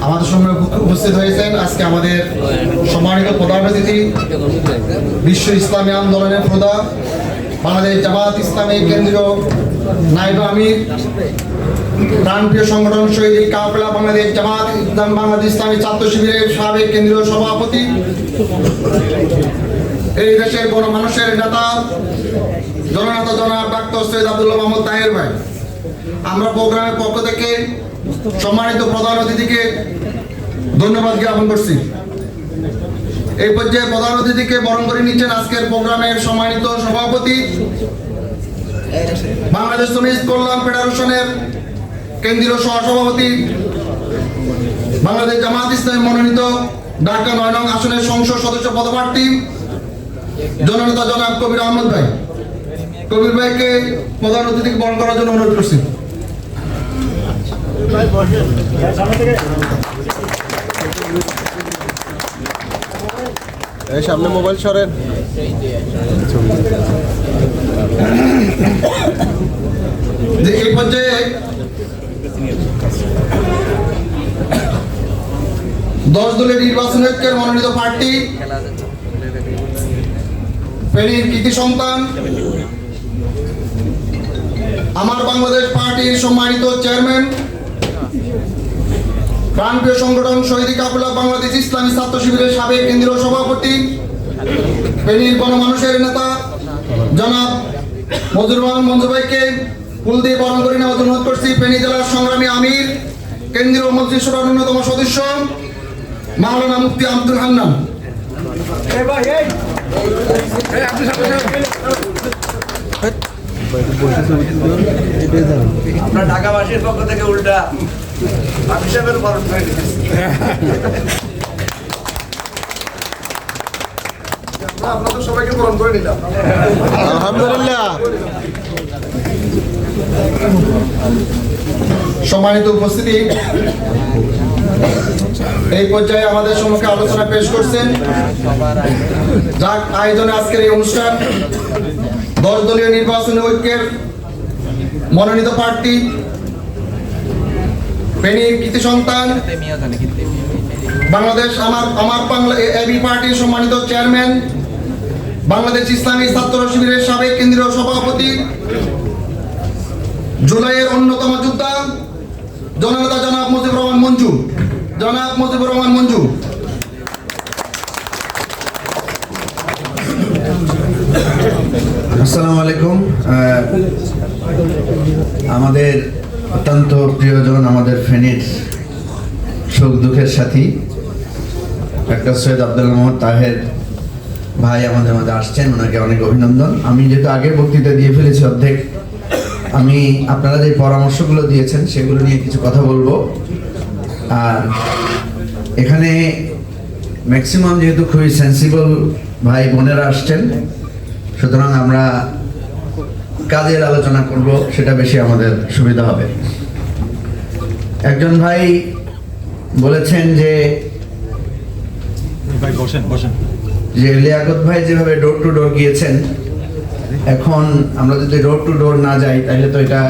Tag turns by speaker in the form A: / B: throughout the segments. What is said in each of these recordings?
A: আমাদের সঙ্গে উপস্থিত হয়েছেন আজকে আমাদের সম্মানিত প্রধান অতিথি, বিশ্ব ইসলামী আন্দোলনের প্রধান, বাংলাদেশ জামাত ইসলামী কেন্দ্রীয় নায়েব আমির, প্রাণপ্রিয় সংগঠন শহীদ কাফেলা বাংলাদেশ জামাত বাংলাদেশ ইসলামী ছাত্র শিবিরের সাবেক কেন্দ্রীয় সভাপতি, এই দেশের গণমানুষের নেতা জননেতা জনাব ডাক্তার সৈয়দ আব্দুল্লাহ মোহাম্মদ তাহের ভাই, আমরা প্রোগ্রামের পক্ষ থেকে সম্মানিত প্রধান অতিথিকে ধন্যবাদ জ্ঞাপন করছি। এই পর্যায়ে প্রধান অতিথিকে বরণ করে নিচ্ছেন আজকের প্রোগ্রামের সম্মানিত সভাপতি, বাংলাদেশ শ্রমিক কল্যাণ ফেডারেশনের কেন্দ্রীয় সহসভাপতি, বাংলাদেশ জামাত ইসলামী মনোনীত ঢাকা ৯ নং আসনের সংসদ সদস্য পদপ্রার্থী জননেতা জনাব কবির আহমদ ভাই। কবির ভাইকে প্রধান অতিথিকে বরণ করার জন্য অনুরোধ করছি।
B: এই সামনে মোবাইল সরেন।
A: এই পর্যায়ে 10 দলের নির্বাচন ঐক্যের মনোনীত প্রার্থী, ফেনীর কৃতি সন্তান, আমার বাংলাদেশ পার্টির সম্মানিত চেয়ারম্যান, প্রাণপ্রিয় সংগঠন শহীদ কাফেলা বাংলাদেশ ইসলামী ছাত্র শিবিরের সাবেক কেন্দ্রীয় সভাপতি, ফেনীর গণমানুষের নেতা জনাব মঞ্জুর রহমান মঞ্জু ভাইকে ফুল দিয়ে বরণ করে নেওয়ার জন্য অনুরোধ করছি। ফেনী জেলার সংগ্রামী আমির, কেন্দ্রীয় মন্ত্রিসভার অন্যতম সদস্য মাওলানা মুফতি আব্দুল হান্নান।
C: আমরা ঢাকাবাসীর পক্ষ থেকে উল্টা হিসাবের বরণ করে দিচ্ছি। আপনাদের সবাইকে বরণ করে নিলাম,
B: আলহামদুলিল্লাহ।
A: সম্মানিত উপস্থিতি, এই পর্যায়ে আমাদের সম্মুখে আলোচনা পেশ করছেন যার আয়োজনে আজকের এই অনুষ্ঠান 10 দলীয় নির্বাচনী ঐক্যের মনোনীত প্রার্থী, ফেনীর কৃতি সন্তান, বাংলাদেশ আমার বাংলা এবি পার্টির সম্মানিত চেয়ারম্যান, বাংলাদেশ ইসলামী ছাত্র শিবিরের সাবেক কেন্দ্রীয় সভাপতি, জুলাইয়ের অন্যতম যোদ্ধা জননেতা জনাব মুজিবুর রহমান মঞ্জু। জনাব মুজিবুর রহমান মঞ্জু।
D: আসসালামু আলাইকুম। আমাদের অত্যন্ত প্রিয়জন, আমাদের ফেনীর সুখ দুঃখের সাথী ডাক্তার সৈয়দ আব্দুল্লাহ মোহাম্মদ তাহের ভাই আমাদের মাঝে আসছেন, ওনাকে অনেক অভিনন্দন। আমি যেহেতু আগের বক্তৃতা দিয়ে ফেলেছি অর্ধেক, আমি আপনারা যে পরামর্শগুলো দিয়েছেন সেগুলো নিয়ে কিছু কথা বলবো। আর এখানে ম্যাক্সিমাম যেহেতু খুবই সেন্সিবল ভাই বোনেরা আসছেন, সুতরাং আমরা কাজের আলোচনা করব, সেটা বেশি আমাদের সুবিধা হবে। একজন ভাই বলেছেন যে লিয়াকত ভাই যেভাবে ডোর টু ডোর গিয়েছেন, এখন আমরা যদি ডোর টু ডোর না যাই তাহলে তো এটা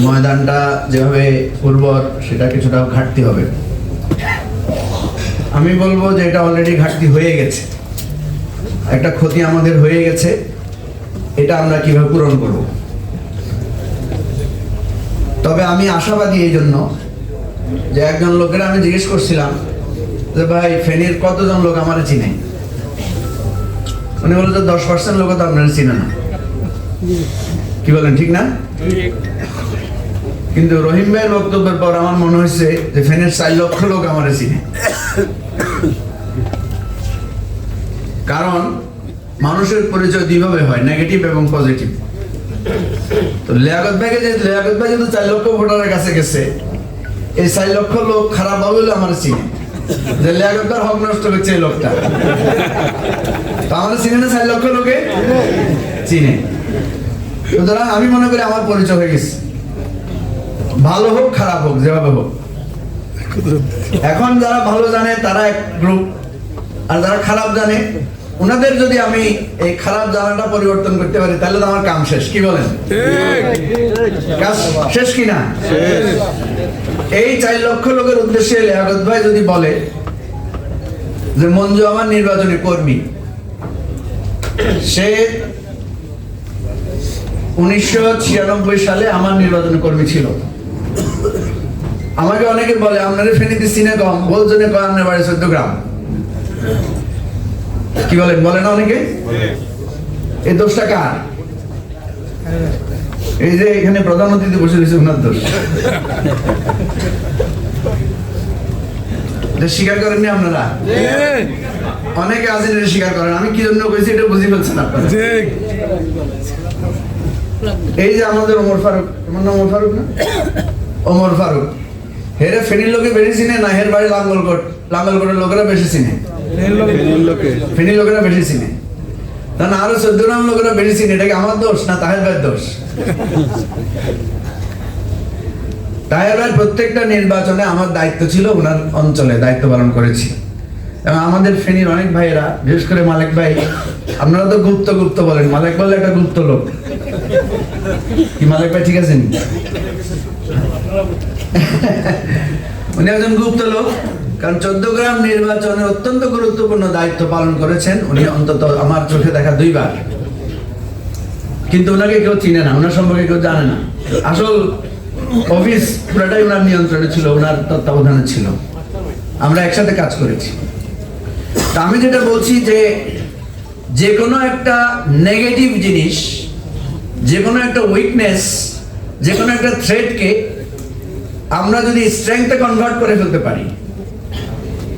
D: ময়দানটা যেভাবে উর্বর সেটা কিছুটা ঘাটতি হবে। আমি বলবো যে এটা অলরেডি ঘাটতি হয়ে গেছে, একটা ক্ষতি আমাদের হয়ে গেছে, এটা আমরা কিভাবে পূরণ করব। তবে আমি আশাবাদী এই জন্য যে একজন লোকের আমি জিজ্ঞেস করছিলাম যে ভাই ফেনীর কতজন লোক আমার চিনে, উনি বলল যে 10% লোক তো আপনারা চিনে না। কি বলেন, ঠিক না? কিন্তু রহিম ভাইয়ের বক্তব্যের পর আমার মনে হয়েছে যে ফেনীর 4 লক্ষ লোক আমার চিনে। কারণ মানুষের পরিচয় দুইভাবে হয়, নেগেটিভ এবং পজিটিভ। তো লিয়াকত ভাই যেহেতু 4 লক্ষ ভোটারের কাছে গেছে, এই 4 লক্ষ লোক খারাপ হবে বলে আমার চিনে যে লিয়াকত ভাই হক নষ্ট করছে এই লোকটা। তো আমাদের চিনে না, 4 লক্ষ লোকে চিনে। সুতরাং আমি মনে করি আমার পরিচয় হয়ে গেছে, ভালো হোক খারাপ হোক যেভাবে হোক। এখন যারা ভালো জানে তারা এক গ্রুপ, আর যারা খারাপ জানে ওনাদের যদি আমি এই খারাপ জানাটা পরিবর্তন করতে পারি তাহলে তো আমার কাম শেষ। কি বলেন, কাজ শেষ কিনা? এই 4 লক্ষ লোকের উদ্দেশ্যে লিয়াকত ভাই যদি বলে যে মঞ্জু আমার নির্বাচনী কর্মী, সে 1996 সালে আমার নির্বাচনী কর্মী ছিল। আমাকে অনেকে বলে আপনাদের ফেনীতে চিনে কম, বলজনে কয় আপনার বাড়ি 14 গ্রাম। কি বলেন, বলে না অনেকে? এই দোষটা কার? এই যে এখানে প্রধান অতিথি বসে রয়েছে, ওনার দোষ। স্বীকার করেননি আপনারা? অনেকে আছেন এটা স্বীকার করেন। আমি কি জন্য কইছি এটা বুঝি ফেলছেন আপনারা। এই যে আমাদের ওমর ফারুক, আমার নাম ওমর ফারুক না? ওমর ফারুক, হেরে ফেনীর লোকে বেশি চিনে না হের বাড়ি লাঙ্গলকোট? লাঙ্গলকোটের লোকেরা বেশি চিনে, ফেনীর লোকেরা বেশি চিনে। না আরো 14 গ্রাম লোকেরা বেশি চিনে। এটা কি আমার দোষ না তাহের ভাইয়ের দোষ? তাহের ভাই প্রত্যেকটা নির্বাচনে আমার দায়িত্ব ছিল, ওনার অঞ্চলে দায়িত্ব পালন করেছি। এবং আমাদের ফেনীর অনেক ভাইয়েরা, বিশেষ করে মালিক ভাই, আপনারা তো গুপ্ত গুপ্ত বলেন, মালিক বললে একটা গুপ্ত লোক। কি মালিক ভাই ঠিক আছেন? উনি একজন গুপ্ত লোক, কারণ 14 গ্রাম নির্বাচনে অত্যন্ত গুরুত্বপূর্ণ দায়িত্ব পালন করেছেন উনি, অন্তত আমার চোখে দেখা 2 বার। কিন্তু ওনাকে কেউ চিনে না, ওনার সম্পর্কে কেউ জানে না। আসল অফিস পুরোটাই ওনার নিয়ন্ত্রণে ছিল, ওনার তত্ত্বাবধানে ছিল। আমরা একসাথে কাজ করেছি। তা আমি যেটা বলছি যে কোনো একটা নেগেটিভ জিনিস, যে কোনো একটা উইকনেস, যে কোনো একটা থ্রেটকে আমরা যদি স্ট্রেংথে কনভার্ট করে ফেলতে পারি,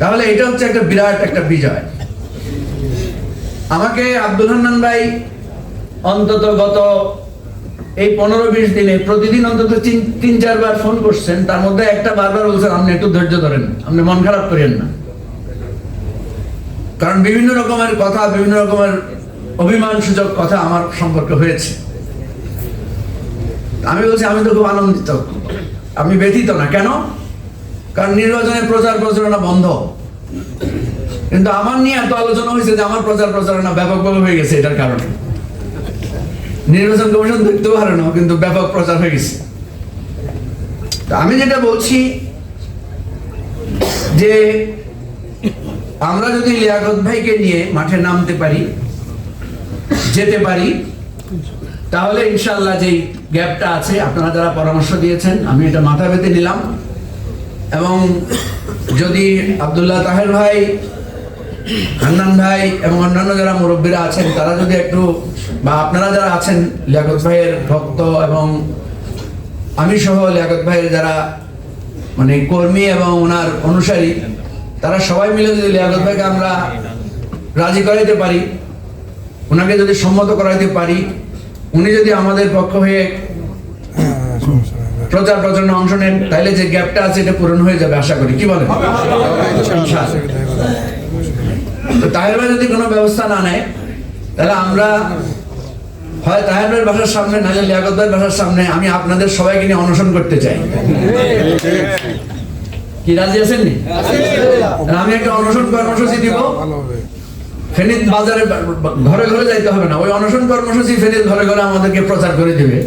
D: তাহলে এটা হচ্ছে একটা বিরাট একটা বিজয়। আমাকে আব্দুল হান্নান ভাই অন্তত গত এই 15-20 দিনে প্রতিদিন অন্তত 3-4 বার ফোন করছেন। তার মধ্যে একটা বারবার বলছেন আপনি একটু ধৈর্য ধরেন, আপনি মন খারাপ করেন না। কারণ বিভিন্ন রকমের কথা, বিভিন্ন রকমের অভিমান সূচক কথা আমার সম্পর্কে হয়েছে। আমি বলছি আমি তো খুব আনন্দিত, আমি ব্যথিত না। কেন? কারণ নির্বাচনের প্রচার প্রচারণা বন্ধ, কিন্তু আমার নিয়ে এত আলোচনা হয়েছে যে আমার প্রচার প্রচারণা ব্যাপকভাবে হয়ে গেছে। এটার কারণে নির্বাচন কমিশন দেখতেও পারে না, কিন্তু ব্যাপক প্রচার হয়ে গেছে। আমি যেটা বলছি যে আমরা যদি লিয়াকত ভাইকে নিয়ে মাঠে নামতে পারি, যেতে পারি, তাহলে ইনশাআল্লাহ যেই গ্যাপটা আছে, আপনারা যারা পরামর্শ দিয়েছেন আমি এটা মাথা পেতে নিলাম। এবং যদি আব্দুল্লাহ তাহের ভাই, হান্নান ভাই এবং অন্যান্য যারা মুরব্বীরা আছেন, তারা যদি একটু, বা আপনারা যারা আছেন লিয়াকত ভাইয়ের ভক্ত এবং আমি সহ লিয়াকত ভাইয়ের যারা মানে কর্মী এবং ওনার অনুসারী, তারা সবাই মিলে যদি লিয়াকত ভাইকে আমরা রাজি করাইতে পারি, ওনাকে যদি সম্মত করাইতে পারি, উনি যদি আমাদের পক্ষ হয়ে প্রচার প্রচারণা অংশ নেন, তাইলে যে গ্যাপটা আছে এটা পূরণ হয়ে যাবে আশা করি। কি বলেন? তো তাহের ভাই যদি কোনো ব্যবস্থা না নেয়, তাহলে আমরা হয় তাহের ভাইয়ের বাসার সামনে, নাহলে লিয়াকত ভাইয়ের বাসার সামনে আমি আপনাদের সবাইকে নিয়ে অনশন করতে চাই। কি রাজি আছেন? আমি একটা অনশন কর্মসূচি দিব। ফেনীর বাজারে ঘরে ঘরে যাইতে হবে না, ওই অনশন কর্মসূচি ফেনীর ঘরে ঘরে আমাদেরকে প্রচার করে দিবে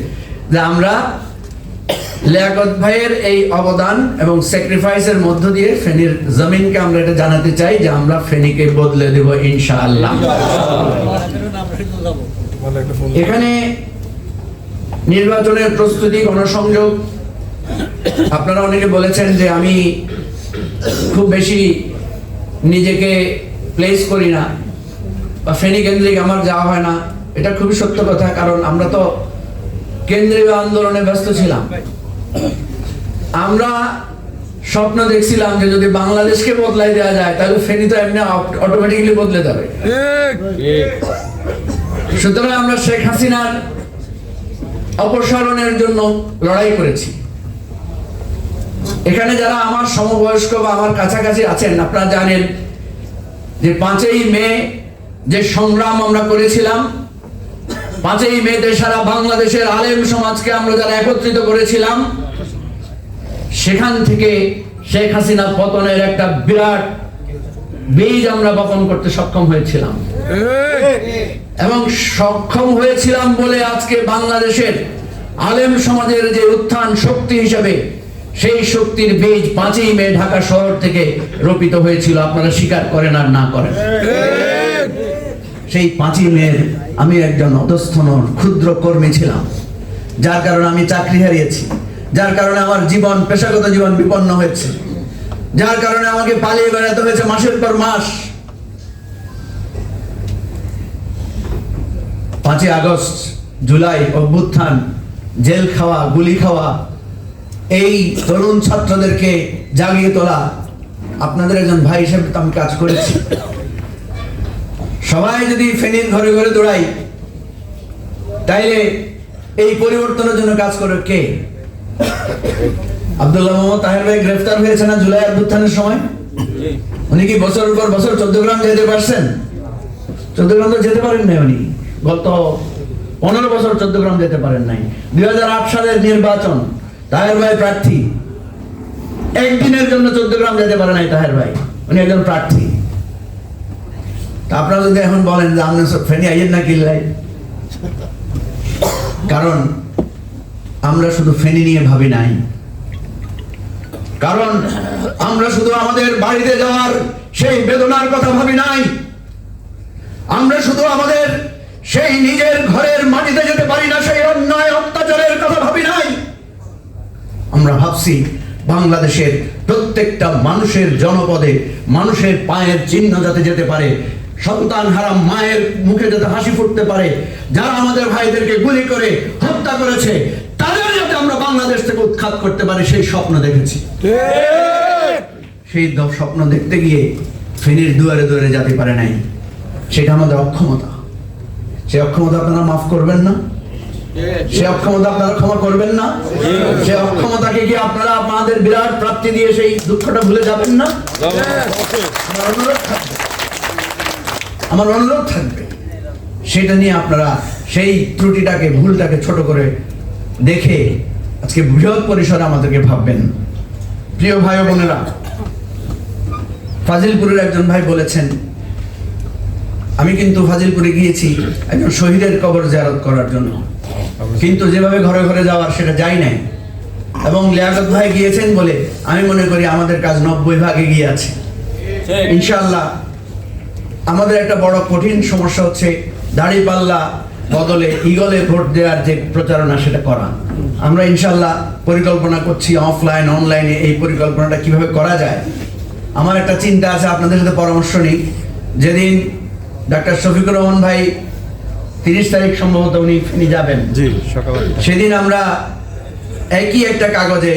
D: যে আমরা লিয়াকত ভাইয়ের এই অবদান এবং স্যাক্রিফাইসের মধ্য দিয়ে ফেনীর জমিনকে আমরা এটা জানাতে চাই যে আমরা ফেনীকে বদলে দেব ইনশাআল্লাহ। এখানে নির্বাচনের প্রস্তুতি, গণসংযোগ, আপনারা অনেকে বলেছেন যে আমি খুব বেশি নিজেকে প্লেস করি না বা ফেনী কেন্দ্রিক আমার যাওয়া হয় না। এটা খুবই সত্য কথা, কারণ আমরা তো কেন্দ্রীয় আন্দোলনে ব্যস্ত ছিলাম। আমরা স্বপ্ন দেখছিলাম যে যদি বাংলাদেশকে বদলাই দেওয়া যায়, তাহলে ফেনী তো এমনি অটোমেটিক্যালি বদলে যাবে। সুতরাং আমরা শেখ হাসিনার অপসারণের জন্য লড়াই করেছি। এখানে যারা আমার সমবয়স্ক বা আমার কাছাকাছি আছেন, আপনারা জানেন যে 5ই মে যে সংগ্রাম আমরা করেছিলাম, 5ই মেতে সারা বাংলাদেশের আলেম সমাজকে আমরা যারা একত্রিত করেছিলাম, সেখান থেকে শেখ হাসিনা পতনের একটা বিরাট বীজ আমরা বপন করতে সক্ষম হয়েছিলাম। এবং সক্ষম হয়েছিলাম বলে আজকে বাংলাদেশের আলেম সমাজের যে উত্থান শক্তি হিসেবে সেই শক্তির বীজ 5ই মে ঢাকা শহর থেকে রোপিত হয়েছিল, আপনারা স্বীকার করেন আর না করেন। সেই 5ই মে আমি একজন অধস্থন ক্ষুদ্র কর্মী ছিলাম, যার কারণে আমি চাকরি হারিয়েছি, যার কারণে আমার জীবন, পেশাগত জীবন বিপন্ন হয়েছে, যার কারণে আমাকে পালিয়ে বেড়াতে হয়েছে মাসের পর মাস। 5ই আগস্ট, জুলাই অভ্যুত্থান, জেল খাওয়া, গুলি খাওয়া, এই তরুণ ছাত্রদেরকে জাগিয়ে তোলা, আপনাদের একজন ভাই হিসেবে তো আমি কাজ করেছি। সবাই যদি ফেনীর ঘরে ঘরে দৌড়াই, তাইলে এই পরিবর্তনের জন্য কাজ করে কে? আব্দুল্লাহ মোহাম্মদ তাহের ভাই গ্রেফতার হয়েছে না জুলাই অভ্যুত্থানের সময়? উনি কি বছরের পর বছর 14 গ্রাম যেতে পারছেন? 14 গ্রাম তো যেতে পারেন নাই। উনি গত 15 বছর 14 গ্রাম যেতে পারেন নাই। 2008 সালের নির্বাচন, তাহের ভাই প্রার্থী, একদিনের জন্য 14 গ্রাম যেতে পারে নাই তাহের ভাই, উনি একজন প্রার্থী। আপনারা যদি এখন বলেন যে আপনি ফেনী আইয়েন না কিল্লাই, কারণ আমরা শুধু ফেনী নিয়ে ভাবি নাই, কারণ আমরা শুধু আমাদের বাড়িতে যাওয়ার সেই বেদনার কথা ভাবি নাই, আমরা শুধু আমাদের সেই নিজের ঘরের মাটিতে যেতে পারি না সেই অন্যায় অত্যাচারের কথা ভাবি নাই। আমরা ভাবছি বাংলাদেশের প্রত্যেকটা মানুষের জনপদে মানুষের পায়ের চিহ্ন যাতে যেতে পারে, সন্তান হারা মায়ের মুখে যাতে হাসি ফুটতে পারে, যারা আমাদের ভাইদেরকে গুলি করে হত্যা করেছে তাদের যাতে আমরা বাংলাদেশ থেকে উৎখাত করতে পারি, সেই স্বপ্ন দেখেছি। সেই স্বপ্ন দেখতে গিয়ে ফেনীর দুয়ারে দুয়ারে যেতে পারে নাই, সেটা আমাদের অক্ষমতা। সেই অক্ষমতা আপনারা মাফ করবেন না? সে অক্ষমতা আপনারা ক্ষমা করবেন না? সে অক্ষমতাকে কি আপনারা আপনাদের বিরাট প্রাপ্তি দিয়ে সেই দুঃখটা ভুলে যাবেন না? আমার অনুরোধ থাকবে সেটা নিয়ে আপনারা সেই ত্রুটিটাকে, ভুলটাকে ছোট করে দেখে আজকে বৃহৎ পরিসরে আমাদেরকে ভাববেন। প্রিয় ভাই ও বোনেরা, ফাজিলপুরের একজন ভাই বলেছেন, আমি কিন্তু ফাজিলপুরে গিয়েছি একজন শহীদের কবর জিয়ারত করার জন্য, কিন্তু যেভাবে ঘরে ঘরে যাওয়ার সেটা যাই নাই। এবং লিয়াকত ভাই গিয়েছেন বলে আমি মনে করি আমাদের কাজ 90 ভাগে গিয়ে আছে। ইনশাআল্লাহ আমাদের একটা বড় কঠিন সমস্যা হচ্ছে দাড়িপাল্লা বদলে ইগলে ভোট দেওয়ার যে প্রচারণা, সেটা করা। আমরা ইনশাআল্লাহ পরিকল্পনা করছি অফলাইন অনলাইনে এই পরিকল্পনাটা কিভাবে করা যায়। আমার একটা চিন্তা আছে, আপনাদের সাথে পরামর্শ নিই। যেদিন ডাক্তার শফিকুর রহমান ভাই 30 তারিখ সম্ভবত উনি ফেনী যাবেন, সেদিন আমরা একই একটা কাগজে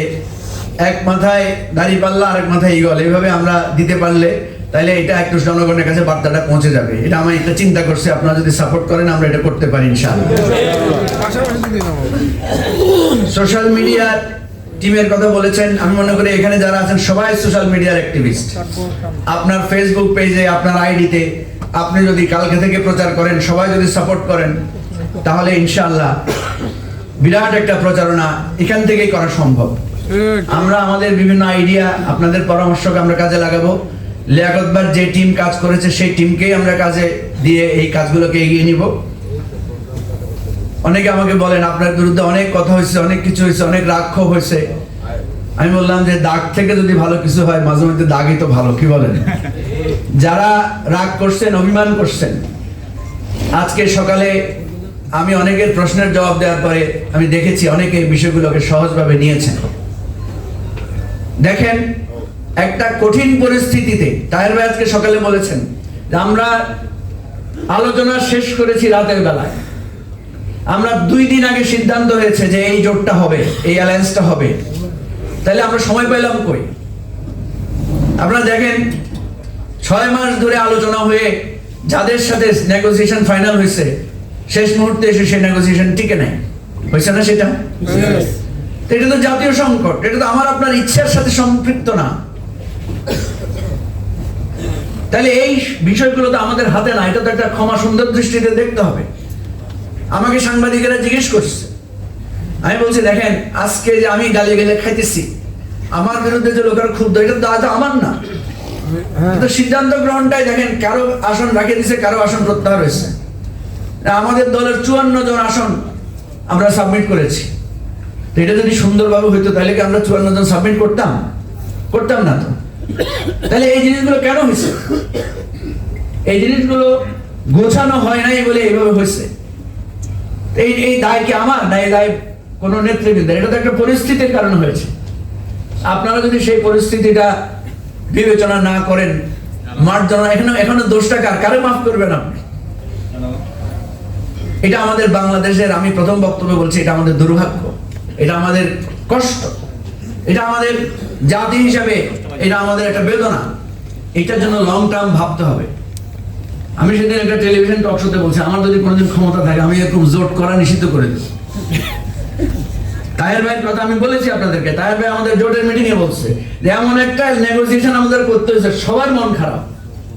D: এক মাথায় দাড়িপাল্লা আরেক মাথায় ইগল এইভাবে আমরা দিতে পারলে তাহলে এটা একটু জনগণের কাছে বার্তাটা পৌঁছে যাবে। এটা আমি একটা চিন্তা করছি, আপনারা যদি সাপোর্ট করেন আমরা এটা করতে পারি ইনশাআল্লাহ। সোশ্যাল মিডিয়ার টিমের কথা বলেছেন, আমি মনে করি এখানে যারা আছেন সবাই সোশ্যাল মিডিয়ার অ্যাক্টিভিস্ট। আপনার ফেসবুক পেজে, আপনার আইডিতে আপনি যদি কালকে থেকে প্রচার করেন, সবাই যদি সাপোর্ট করেন, তাহলে ইনশাআল্লাহ বিরাট একটা প্রচারণা এখান থেকেই করা সম্ভব। আমরা আমাদের বিভিন্ন আইডিয়া, আপনাদের পরামর্শকে আমরা কাজে লাগাবো। লিয়াকত ভাইয়ের যে টিম কাজ করেছে সেই টিমকেই আমরা কাজে দিয়ে এই কাজগুলোকে এগিয়ে নিব। অনেকে আমাকে বলেন আপনার বিরুদ্ধে অনেক কথা হয়েছে, অনেক কিছু হয়েছে, অনেক রাগ ক্ষোভ হয়েছে। আমি বললাম যে দাগ থেকে যদি ভালো কিছু হয়, মাঝে মধ্যে দাগই তো ভালো, কি বলেন? যারা রাগ করছেন, অভিমান করছেন, আজকে সকালে আমি অনেকের প্রশ্নের জবাব দেওয়ার পরে আমি দেখেছি অনেকে বিষয়গুলোকে সহজভাবে নিয়েছেন। দেখেন, একটা কঠিন পরিস্থিতিতে তাহের ভাই আজকে সকালে বলেছেন যে আমরা আলোচনা শেষ করেছি রাতের বেলায়, আমরা 2 দিন আগে সিদ্ধান্ত হয়েছে যে এই জোটটা হবে, এই অ্যালায়েন্সটা হবে, তাহলে আমরা সময় পেলাম কই? আপনারা দেখেন 6 মাস ধরে আলোচনা হয়ে যাদের সাথে নেগোসিয়েশন ফাইনাল হয়েছে, শেষ মুহূর্তে এসে সেই নেগোসিয়েশন টিকে নাই, হয়েছে না সেটা? এটা তো জাতীয় সংকট, এটা তো আমার আপনার ইচ্ছার সাথে সম্পৃক্ত না। তাহলে এই বিষয়গুলো তো আমাদের হাতে না, এটা তো একটা ক্ষমা সুন্দর দৃষ্টিতে দেখতে হবে। আমাকে সাংবাদিকেরা জিজ্ঞেস করছে, আমি বলছি দেখেন আজকে যে আমি গালি গালি খাইতেছি, আমার বিরুদ্ধে যে লোকের ক্ষুব্ধ, এটা তো আমার না। তো সিদ্ধান্ত গ্রহণটাই দেখেন, কারো আসন রাখিয়ে দিছে, কারো আসন প্রত্যাহার হয়েছে। আমাদের দলের 54 জন আসন আমরা সাবমিট করেছি। এটা যদি সুন্দরভাবে হইতো তাহলে কি আমরা 54 জন সাবমিট করতাম? করতাম না তো। তাহলে এই জিনিসগুলো কেন হয়েছে? এই জিনিসগুলো গোছানো হয় নাই বলে এইভাবে হয়েছে। এই দায় কি আমার, না এই দায় কোন নেতৃবৃন্দের? এটা তো একটা পরিস্থিতির কারণে হয়েছে। আপনারা যদি সেই পরিস্থিতিটা বিবেচনা না করেন, মার্জনা এখনো দোষটা কারে মাফ করবেন আপনি? এটা আমাদের বাংলাদেশের, আমি প্রথম বক্তব্যে বলছি, এটা আমাদের দুর্ভাগ্য, এটা আমাদের কষ্ট, এটা আমাদের জাতি হিসাবে এটা আমাদের একটা বেদনা। এটার জন্য লং টার্ম ভাবতে হবে। আমি সেদিন একটা টেলিভিশন টক শোতে বলছি, আমার যদি কোনোদিন ক্ষমতা থাকে আমি এরকম জোট করা নিষিদ্ধ করে দেব। তাহের ভাইয়ের কথা আমি বলেছি আপনাদেরকে। তাহের ভাই আমাদের জোটের মিটিং এ বলছে যে এমন একটা নেগোসিয়েশন আমাদের করতে হয়েছে, সবার মন খারাপ,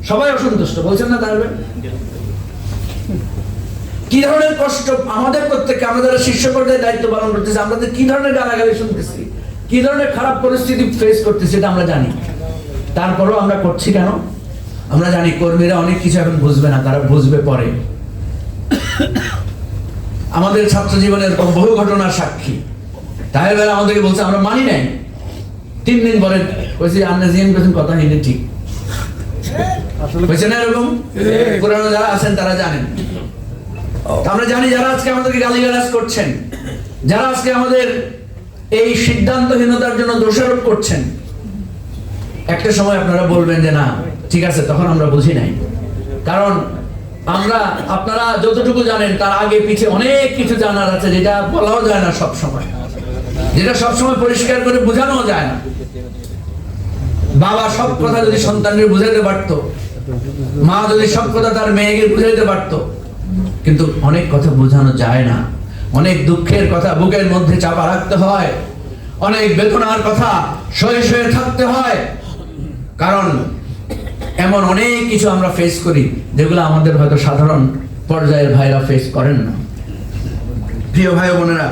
D: সবাই অসন্তুষ্ট, বলছেন না তাহের ভাই? কি ধরনের কষ্ট আমাদের প্রত্যেককে, আমরা যারা শীর্ষ পর্যায়ে দায়িত্ব পালন করতেছি, আমাদের কি ধরনের গালাগালি শুনতেছি, কি ধরনের খারাপ পরিস্থিতি ফেস করতেছি, এটা আমরা জানি। তারপরেও আমরা করছি কেন? আমরা জানি কর্মীরা অনেক কিছু এখন বুঝবে না, তারা বুঝবে পরে। আমাদের ছাত্র জীবনের বহু ঘটনার সাক্ষী। তাই বেলা আমাদেরকে বলছে আমরা মানি নাই, 3 দিন পরে বলছি আমরা জিএম পেছন কথা হয়নি, ঠিক হয়েছে না? এরকম পুরানো যারা আছেন তারা জানেন। আমরা জানি যারা আজকে আমাদেরকে গালিগালাজ করছেন, যারা আজকে আমাদের এই সিদ্ধান্তহীনতার জন্য দোষারোপ করছেন, একটা সময় আপনারা বলবেন যে না ঠিক আছে, তখন আমরা বুঝি নাই। কারণ আপনারা যতটুকু জানেন তার আগে পিছে অনেক কিছু জানার আছে, যেটা বলাও যায় না সব সময়, যেটা সব সময় পরিষ্কার করে বোঝানো যায় না। বাবা সব কথা যদি সন্তানকে বুঝাইতে পারতো, মা যদি সব কথা তার মেয়েকে বুঝাইতে পারতো, কিন্তু অনেক কথা বোঝানো যায় না। অনেক দুঃখের কথা বুকের মধ্যে চাপা রাখতে হয়, অনেক বেদনার কথা সয়ে সয়ে থাকতে হয়। কারণ এমন অনেক কিছু আমরা ফেস করি যেগুলো আমাদের হয়তো সাধারণ পর্যায়ের ভাইরা ফেস করেন না। প্রিয় ভাই বোনেরা,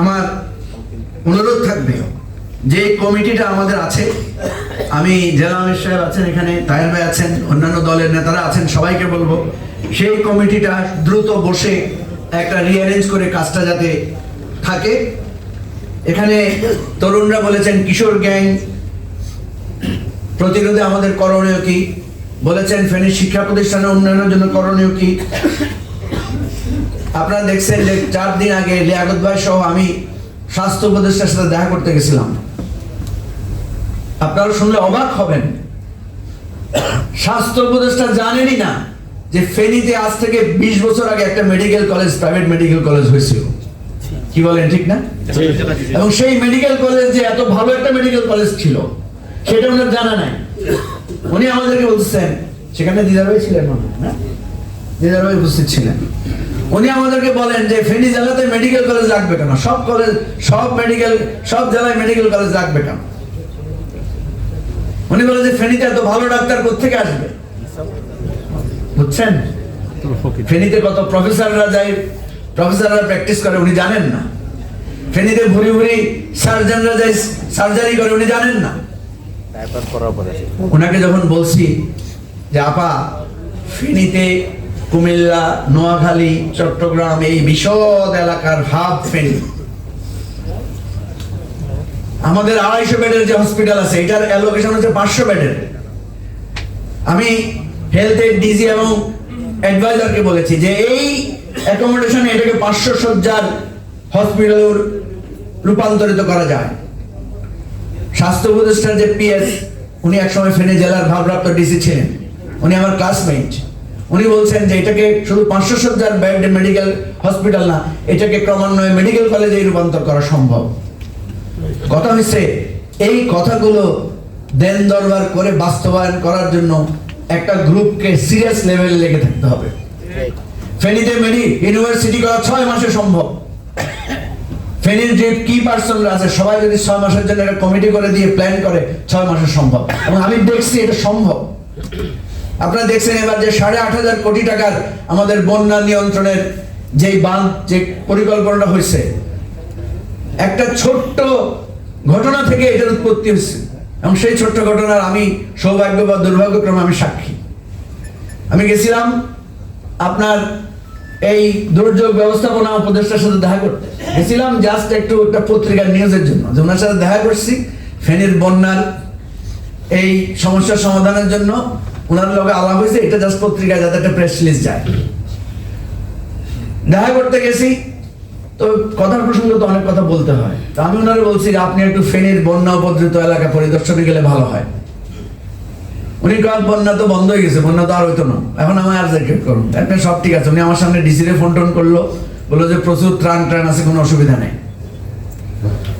D: আমার অনুরোধ থাকবে যে কমিটিটা আমাদের আছে, আমি জেলা আমির সাহেব আছেন এখানে, তাহের ভাই আছেন, অন্যান্য দলের নেতারা আছেন, সবাইকে বলবো সেই কমিটিটা দ্রুত বসে একটা রিঅ্যারেঞ্জ করে কাজটা যাতে থাকে। এখানে তরুণরা বলেছেন কিশোর গ্যাং প্রতিরোধে আমাদের করণীয় কি, বলেছেন ফেনীর শিক্ষা প্রতিষ্ঠানের উন্নয়নের জন্য করণীয় কি। আপনারা দেখছেন যে 4 দিন আগে লিয়াকত ভাই সহ আমি স্বাস্থ্য উপদেষ্টার সাথে দেখা করতে গেছিলাম। আপনারা শুনলে অবাক হবেন, স্বাস্থ্য উপদেষ্টা জানেনই না যে ফেনীতে আজ থেকে 20 বছর আগে একটা medical college, private medical college হয়েছিল। কি বলেন, ঠিক না? এবং সেই মেডিকেল কলেজ যে এত ভালো একটা মেডিকেল কলেজ ছিল সেটা ওনার জানা নাই। উনি আমাদেরকে বলছেন, সেখানে দিদার ভাই ছিলেন মনে হয় না, দিদার ভাই উপস্থিত ছিলেন। উনি আমাদেরকে বলেন যে ফেনী জেলাতে মেডিকেল কলেজ রাখবে কেন, সব জেলায় মেডিকেল কলেজ রাখবে কেন? উনি বলে যে ফেনীতে এত ভালো ডাক্তার কোত্থেকে আসবে? বুঝছেন, ফেনীতে কত প্রফেসররা যায়, প্রফেসররা প্র্যাকটিস করে, উনি জানেন না। ফেনীতে ভুরি ভুরি সার্জনরা যায়, সার্জারি করে, উনি জানেন না। ওনাকে যখন বলছি যে আপা ফেনীতে, কুমিল্লা, নোয়াখালী, চট্টগ্রাম এই বিশদ এলাকার হাব ফেনী, আমাদের 250 বেডের যে হসপিটাল আছে এটার অ্যালোকেশন হচ্ছে 500 বেডের। আমি হেলথের ডিজি এবং অ্যাডভাইজারকে বলেছি যে এই অ্যাকোমোডেশনে এটাকে 500 শয্যার হসপিটালে রূপান্তরিত করা যায়। স্বাস্থ্য উপদেষ্টার যে পিএস, উনি একসময় ফেনী জেলার ভারপ্রাপ্ত ডিসি ছিলেন, উনি আমার ক্লাসমেট। উনি বলছেন যে এটাকে শুধু 500 শয্যার বেড মেডিকেল হসপিটাল না, এটাকে ক্রমান্বয়ে মেডিকেল কলেজে রূপান্তর করা সম্ভব। কথা হচ্ছে এই কথাগুলো দেন দরবার করে বাস্তবায়ন করার জন্য একটা গ্রুপকে সিরিয়াস লেভেলে লেগে থাকতে হবে। ফেনীতে ইউনিভার্সিটি করা 6 মাসে সম্ভব। ফেনীর যে কি পার্সনরা আছে সবাই যদি 6 মাসের জন্য একটা কমিটি করে দিয়ে প্ল্যান করে 6 মাসে সম্ভব। এবং আমি দেখছি এটা সম্ভব। আপনারা দেখছেন এবার যে 8,500 কোটি টাকার আমাদের বন্যা নিয়ন্ত্রণের যেই বাঁধ, যে পরিকল্পনাটা হয়েছে, একটা ছোট্ট ঘটনা থেকে এটার উৎপত্তি হচ্ছে। এবং সেই ছোট্ট ঘটনার আমি সৌভাগ্য বা দুর্ভাগ্যক্রমে আমি সাক্ষী। আমি গেছিলাম আপনার এই দুর্যোগ ব্যবস্থাপনা উপদেষ্টার সাথে দেখা করতে গেছিলাম, জাস্ট একটু একটা পত্রিকার নিউজের জন্য, যে ওনার সাথে দেখা করছি ফেনীর বন্যার এই সমস্যার সমাধানের জন্য ওনার লগে আলাপ হয়েছে, এটা জাস্ট পত্রিকায় যাতে একটা প্রেস রিলিজ যায়। দেখা করতে গেছি তো কথার প্রসঙ্গে তো অনেক কথা বলতে হয়, তো আমি ওনারে বলছি যে আপনি একটু ফেনীর বন্যা উপদ্রুত এলাকা পরিদর্শনে গেলে ভালো হয়। উনি কয়েক বন্যা তো বন্ধ হয়ে গেছে, বন্যা তো আর হইতো না, এখন আমার আর জ্যাকেট করুন, আপনি সব ঠিক আছে। উনি আমার সামনে ডিসিরে ফোন টোন করলো, বললো যে প্রচুর ত্রাণ আছে, কোনো অসুবিধা নেই।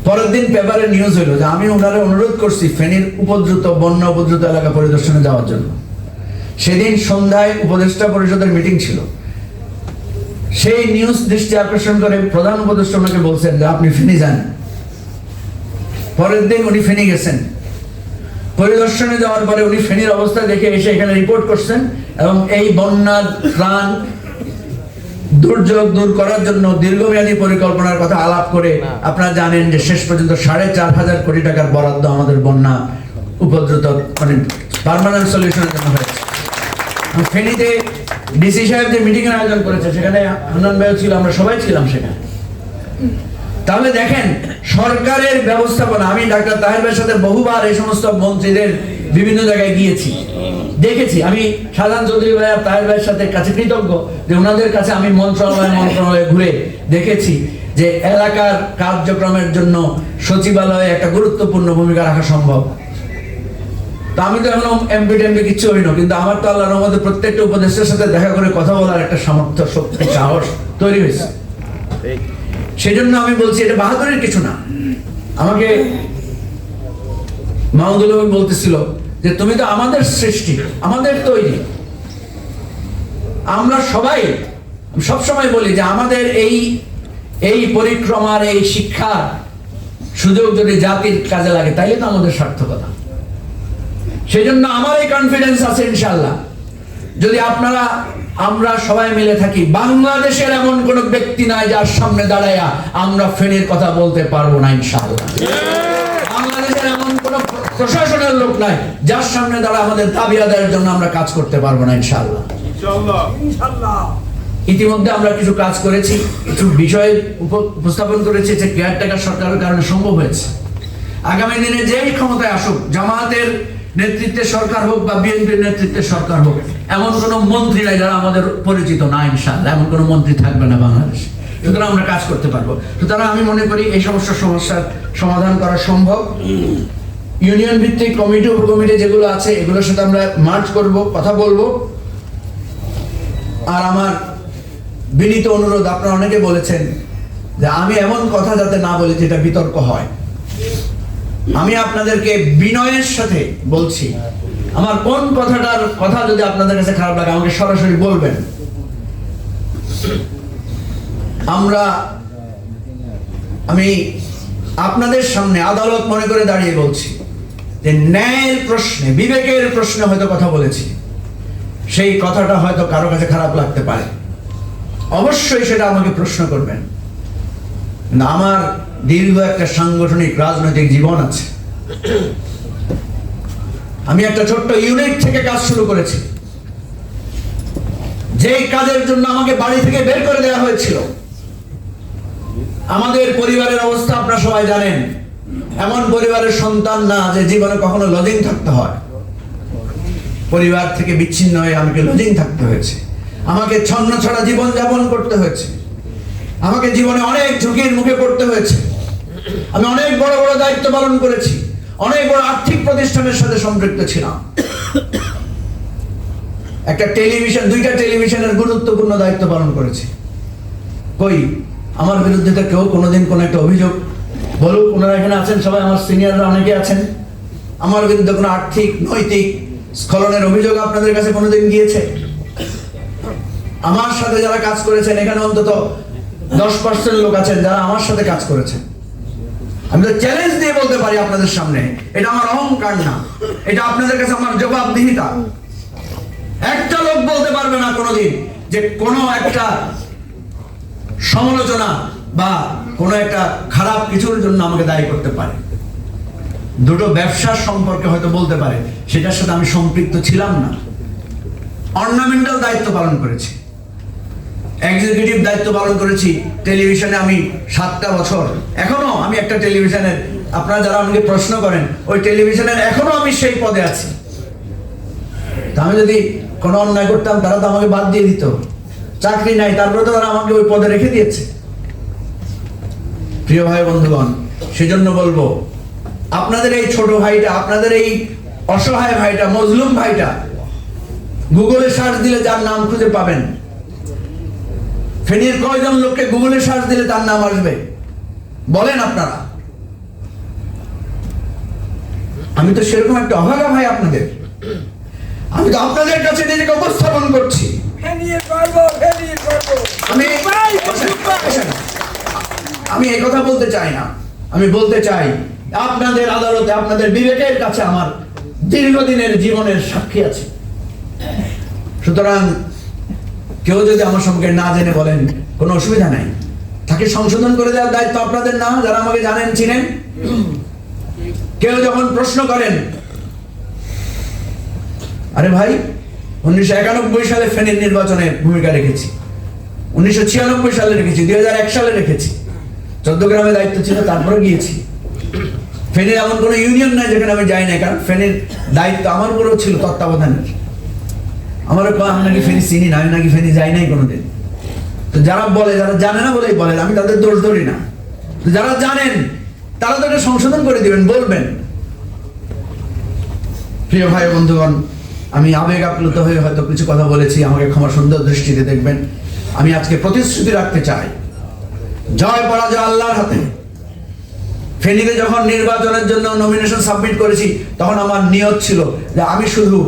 D: পরের দিন পেপারে নিউজ হইলো যে আমি ওনারে অনুরোধ করছি ফেনীর উপদ্রুত বন্যা উপদ্রুত এলাকা পরিদর্শনে যাওয়ার জন্য। সেদিন সন্ধ্যায় উপদেষ্টা পরিষদের মিটিং ছিল, সেই নিউজ দৃষ্টি আকর্ষণ করে প্রধান উপদেষ্টা ওনাকে বলছেন যে আপনি ফেনী যান। পরের দিন উনি ফেনী গেছেন, পরিদর্শনে যাওয়ার পরে উনি ফেনীর অবস্থা দেখে এসে এখানে রিপোর্ট করছেন এবং এই বন্যার ত্রাণ দুর্যোগ দূর করার জন্য দীর্ঘমেয়াদী পরিকল্পনার কথা আলাপ করে আপনারা জানেন যে শেষ পর্যন্ত 4,500 কোটি টাকার বরাদ্দ আমাদের বন্যা উপদ্রুত মানে পার্মানেন্ট সলিউশনের জন্য হয়েছে। ফেনীতে ডিসি সাহেব যে মিটিং এর আয়োজন করেছে সেখানে হান্নান ভাইও ছিল, আমরা সবাই ছিলাম সেখানে। তাহলে দেখেন সরকারের ব্যবস্থাপনা, আমি ডাক্তার তাহের ভাইয়ের সাথে বহুবার এই সমস্ত মন্ত্রীদের বিভিন্ন জায়গায় গিয়েছি, দেখেছি। আমি শাহজাহান চৌধুরী ভাই আর তাহের ভাইয়ের সাথে কাছে কৃতজ্ঞ যে ওনাদের কাছে আমি মন্ত্রণালয়ে ঘুরে দেখেছি যে এলাকার কার্যক্রমের জন্য সচিবালয়ে একটা গুরুত্বপূর্ণ ভূমিকা রাখা সম্ভব। তো আমি তো এখনো এমপি টেমপি কিচ্ছু হই না, কিন্তু আমার তো আল্লাহর রহমতে প্রত্যেকটা উপদেষ্টার সাথে দেখা করে কথা বলার একটা সামর্থ্য, শক্তি, সাহস তৈরি হয়েছে। সেই জন্য আমি বলছি এটা বাহাদুরের কিছু না। আমাকে মাহমুদুল হক বলতেছিল যে তুমি তো আমাদের সৃষ্টি, আমাদের তৈরি, আমরা সবাই সবসময় বলি যে আমাদের এই পরিক্রমার এই শিক্ষার সুযোগ যদি জাতির কাজে লাগে তাইলে তো আমাদের সার্থকতা। সেই জন্য আমার এই কনফিডেন্স আছে ইনশাআল্লাহ, যদি আমরা সবাই মিলে থাকি, বাংলাদেশের এমন কোন ব্যক্তি নাই যার সামনে দাঁড়ায়া আমরা ফেনীর কথা বলতে পারবো না ইনশাআল্লাহ। বাংলাদেশের এমন কোন প্রশাসনের লোক নাই যার সামনে দাঁড়া আমাদের দাবি আদায়ের জন্য আমরা কাজ করতে পারবো না ইনশাআল্লাহ। ইতিমধ্যে আমরা কিছু কাজ করেছি, কিছু বিষয় উপস্থাপন করেছি যে কেয়ারটেকার সরকারের কারণে সম্ভব হয়েছে। আগামী দিনে যেই ক্ষমতায় আসুক, জামায়াতের নেতৃত্বে সরকার হোক বা বিএনপির নেতৃত্বে সরকার হোক, এমন কোন মন্ত্রী নাই যারা আমাদের পরিচিত না ইনশাআল্লাহ, এমন কোন মন্ত্রী থাকবে না বাংলাদেশে। সুতরাং আমরা কাজ করতে পারবো। সুতরাং আমি মনে করি এই সমস্যার সমাধান করা সম্ভব। ইউনিয়ন ভিত্তিক কমিটি উপকমিটি যেগুলো আছে এগুলোর সাথে আমরা মার্চ করব, কথা বলবো। আর আমার বিনীত অনুরোধ, আপনারা অনেকে বলেছেন যে আমি এমন কথা যাতে না বলি যেটা বিতর্ক হয়। আমি আপনাদেরকে বিনয়ের সাথে বলছি, আমার কোন কথাটার কথা যদি আপনাদের কাছে খারাপ লাগে আমাকে সরাসরি বলবেন। আমি আপনাদের সামনে আদালত মনে করে দাঁড়িয়ে বলছি যে ন্যায়ের প্রশ্নে, বিবেকের প্রশ্নে হয়তো কথা বলেছি, সেই কথাটা হয়তো কারো কাছে খারাপ লাগতে পারে, অবশ্যই সেটা আমাকে প্রশ্ন করবেন। আমার দীর্ঘ একটা সাংগঠনিক রাজনৈতিক জীবন আছে। আমি একটা ছোট্ট ইউনিট থেকে কাজ শুরু করেছি, যে কাজের জন্য আমাকে বাড়ি থেকে বের করে দেওয়া হয়েছিল। আমাদের পরিবারের অবস্থা আপনারা সবাই জানেন, এমন পরিবারের সন্তান না যে জীবনে কখনো লজিং থাকতে হয়। পরিবার থেকে বিচ্ছিন্ন হয়ে আমাকে লজিং থাকতে হয়েছে, আমাকে ছন্ন ছড়া জীবন যাপন করতে হয়েছে, আমাকে জীবনে অনেক ঝুঁকির মুখে পড়তে হয়েছে। আমি অনেক বড় বড় দায়িত্ব পালন করেছি, অনেক বড় আর্থিক প্রতিষ্ঠানের সাথে সম্পৃক্ত ছিলাম। একটা টেলিভিশন, 2টা টেলিভিশনের গুরুত্বপূর্ণ দায়িত্ব পালন করেছি। কই আমার বিরুদ্ধে তো কেউ কোনোদিন কোনো একটা অভিযোগ বলুক, ওনারা এখানে আছেন সবাই, আমার সিনিয়ররা অনেকে আছেন, আমার বিরুদ্ধে কোনো আর্থিক নৈতিক স্খলনের অভিযোগ আপনাদের কাছে কোনোদিন গিয়েছে? আমার সাথে যারা কাজ করেছেন এখানে অন্তত 10% লোক আছেন যারা আমার সাথে কাজ করেছেন। আমি তো চ্যালেঞ্জ দিয়ে বলতে পারি আপনাদের সামনে, এটা আমার অহংকার না, এটা আপনাদের কাছে আমার জবাবদিহিতা। একটা লোক বলতে পারবে না কোনোদিন যে কোনো একটা সমালোচনা বা কোনো একটা খারাপ কিছুর জন্য আমাকে দায়ী করতে পারে। দুটো ব্যবসার সম্পর্কে হয়তো বলতে পারে, সেটার সাথে আমি সম্পৃক্ত ছিলাম না। অর্নামেন্টাল দায়িত্ব পালন করেছি, এক্সিকিউটিভ দায়িত্ব পালন করেছি টেলিভিশনে আমি 7টা বছর। এখনো আমি একটা টেলিভিশনের, আপনারা যারা আমাকে প্রশ্ন করেন, ওই টেলিভিশনের এখনো আমি সেই পদে আছি। তা আমি যদি কোনো অন্যায় করতাম তারা তো আমাকে বাদ দিয়ে দিত, চাকরি নাই, তারপরে তো তারা আমাকে ওই পদে রেখে দিয়েছে। প্রিয় ভাই বন্ধুগণ, সেজন্য বলবো আপনাদের এই ছোট ভাইটা, আপনাদের এই অসহায় ভাইটা, মজলুম ভাইটা, গুগলে সার্চ দিলে যার নাম খুঁজে পাবেন, ফেনীর কয়জন লোককে গুগলে সার্চ দিলে তার নাম আসবে বলেন আপনারা? আমি তো সেরকম একটা অভাগা ভাই আপনাদের, আমি তো আপনাদের কাছে নিজেকে উপস্থাপন করছি। আমি এই কথা বলতে চাই না, আমি বলতে চাই আপনাদের আদালতে, আপনাদের বিবেকের কাছে আমার দীর্ঘদিনের জীবনের সাক্ষী আছে। সুতরাং কেউ যদি আমার সম্পর্কে না জেনে বলেন, কোনো অসুবিধা নাই, তাকে সংশোধন করে দেওয়ার দায়িত্ব আপনাদের না, যারা আমাকে জানেন চিনেন। কেউ যখন প্রশ্ন করেন, আরে ভাই 1991 সালে ফেনীর নির্বাচনে ভূমিকা রেখেছি, 1996 সালে রেখেছি, 2001 সালে রেখেছি, 14 গ্রামে দায়িত্ব ছিল, তারপরে গিয়েছি। ফেনীর এমন কোনো ইউনিয়ন নাই যেখানে আমি যাই নাই, কারণ ফেনীর দায়িত্ব আমার উপরেও ছিল, তত্ত্বাবধানের। আমারও আমি নাকি ফেনী চিনি না, আমি নাকি ফেনী যাই নাই কোনোদিন। তো যারা বলে, যারা জানে না বলেই বলেন, আমি তাদের দোষ ধরি না। তো যারা জানেন তারা তো এটা সংশোধন করে দিবেন, বলবেন। প্রিয় ভাই বন্ধুগণ, আমি আবেগ আপ্লুত হয়ে হয়তো কিছু কথা বলেছি, আমাকে ক্ষমা সুন্দর দৃষ্টিতে দেখবেন। আমি আজকে প্রতিশ্রুতি রাখতে চাই, জয় পরাজয় আল্লাহর হাতে। ফেনীতে যখন নির্বাচনের জন্য নমিনেশন সাবমিট করেছি, তখন আমার নিয়ত ছিল যে আমি শুধু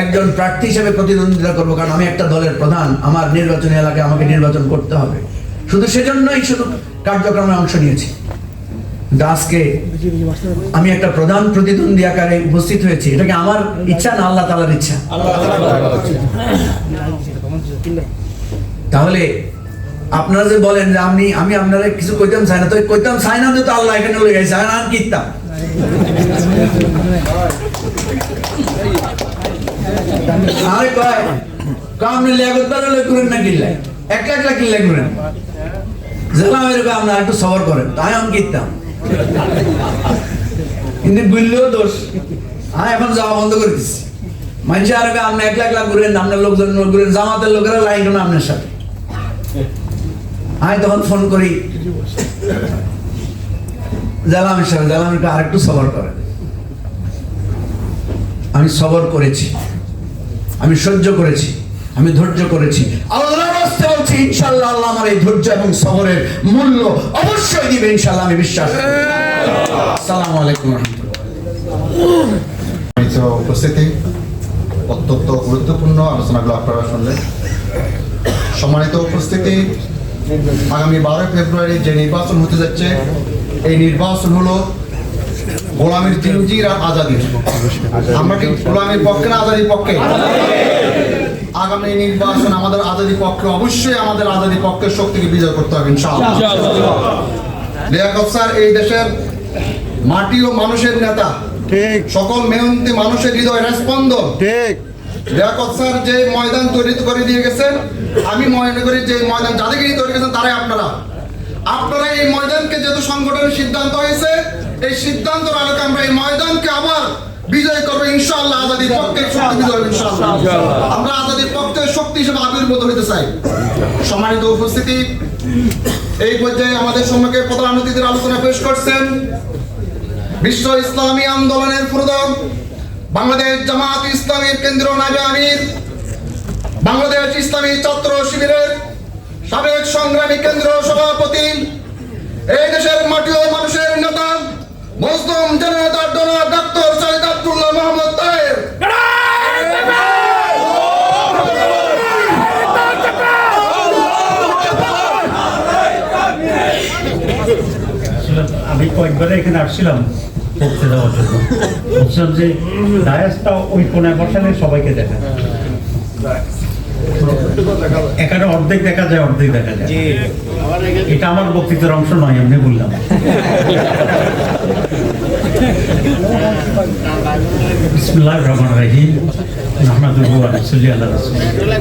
D: একজন প্রার্থী হিসেবে প্রতিদ্বন্দ্বিতা করবো, কারণ আমি একটা দলের প্রধান, আমার নির্বাচনী এলাকায় আমাকে নির্বাচন করতে হবে। শুধু সেজন্যই শুধু কার্যক্রমে অংশ নিয়েছি। কিন্তু আজকে আমি একটা প্রধান প্রতিদ্বন্দ্বী আকারে উপস্থিত হয়েছি, এটাকে আমার ইচ্ছা না, আল্লাহ তাআলার ইচ্ছা। তাহলে আপনারা যে বলেন যে আমি আপনারা কিছু কইতাম চাই না, তো কইতাম চাই না তো আল্লাহ এখানে লই গেছে, আর আমি কিতাম। আরে কয় কামনে লিয়াকত বারে লই করেন না কিল্লাই, একলা একলা কিল্লাই করেন, জেলা এরকম আপনারা একটু সবর করেন, তাই আমি কিতাম। কিন্তু বুঝলেও দোষ, হ্যাঁ এখন যাওয়া বন্ধ করে দিচ্ছি। মানুষ আর আপনি একলা একলা ঘুরেন, আপনার লোকজন ঘুরেন, জামাতের লোকেরা লাইন না আপনার সাথে। আমি তখন ফোন করি জালামের সাথে, জালামের আর একটু সবর করেন। আমি সবর করেছি, আমি সহ্য করেছি, আমি ধৈর্য করেছি। আল্লাহর রাস্তায় বলছি, ইনশাআল্লাহ আল্লাহ আমার এই ধৈর্য এবং সবরের মূল্য অবশ্যই দিবে, ইনশাআল্লাহ আমি বিশ্বাস করি। আসসালামু আলাইকুম ওয়া রাহমাতুল্লাহ।
A: উপস্থিতি, অত্যন্ত গুরুত্বপূর্ণ আলোচনাগুলো আপনারা শুনলেন। সম্মানিত উপস্থিতি, আগামী 12 ফেব্রুয়ারি যে নির্বাচন হতে যাচ্ছে, এই নির্বাচন হলো গোলামীর জিঞ্জির আর আজাদির। আমরা কি গোলামীর পক্ষে না আজাদির পক্ষে? আগামী নির্বাচন আমাদের আজাদির পক্ষে, অবশ্যই আমাদের আজাদির পক্ষে শক্তিকে বিজয় করতে হবে ইনশাআল্লাহ। লিয়াকত স্যার এই দেশের মাটি ও মানুষের নেতা,
B: ঠিক,
A: সকল মেহনতি মানুষের হৃদয়ের স্পন্দন।
B: ঠিক।
A: লিয়াকত স্যার যে ময়দান তৈরি করে দিয়ে গেছেন, আমি মনে করি যে ময়দান যাদেরকে তৈরি করেছেন তারাই আপনারা। আপনারা এই ময়দানকে যেহেতু সংগঠনের সিদ্ধান্ত হয়েছে, এই সিদ্ধান্তের আলোকে আমরা এই ময়দানকে আবার বিজয় করবো ইনশাআল্লাহ। আজাদির পক্ষে শক্তি বিজয় হবে ইনশাআল্লাহ। আমরা আজাদির পক্ষে শক্তি হিসেবে আবির্ভূত হতে চাই। সম্মানিত উপস্থিতি, এই পর্যায়ে আমাদের সম্মুখে প্রধান অতিথির আলোচনা পেশ করছেন বিশ্ব ইসলামী আন্দোলনের প্রধান, বাংলাদেশ জামাত ইসলামীর কেন্দ্রীয় নায়েবে আমির, বাংলাদেশ ইসলামী ছাত্র শিবিরের সাবেক সংগ্রামী কেন্দ্রীয় সভাপতি, এই দেশের মাটি ও মানুষের নেতা, মজলুম জনতার জনক ডক্টর সৈয়দ আব্দুল্লাহ মোহাম্মদ তাহের।
E: আমি কয়েকবার এখানে আসছিলাম পড়তে যাওয়ার জন্য, বলছিলাম যে ডায়াসটা ওই কোনায় বসালে সবাইকে দেখা, এখানে অর্ধেক দেখা যায়, অর্ধেক দেখা যায়। এটা আমার বক্তৃতার অংশ নয়, এমনি বললাম। বিসমিল্লাহির রহমানির রহিম, নাহমাদুহু ওয়া নুসাল্লি আলা রাসূলিল্লাহ।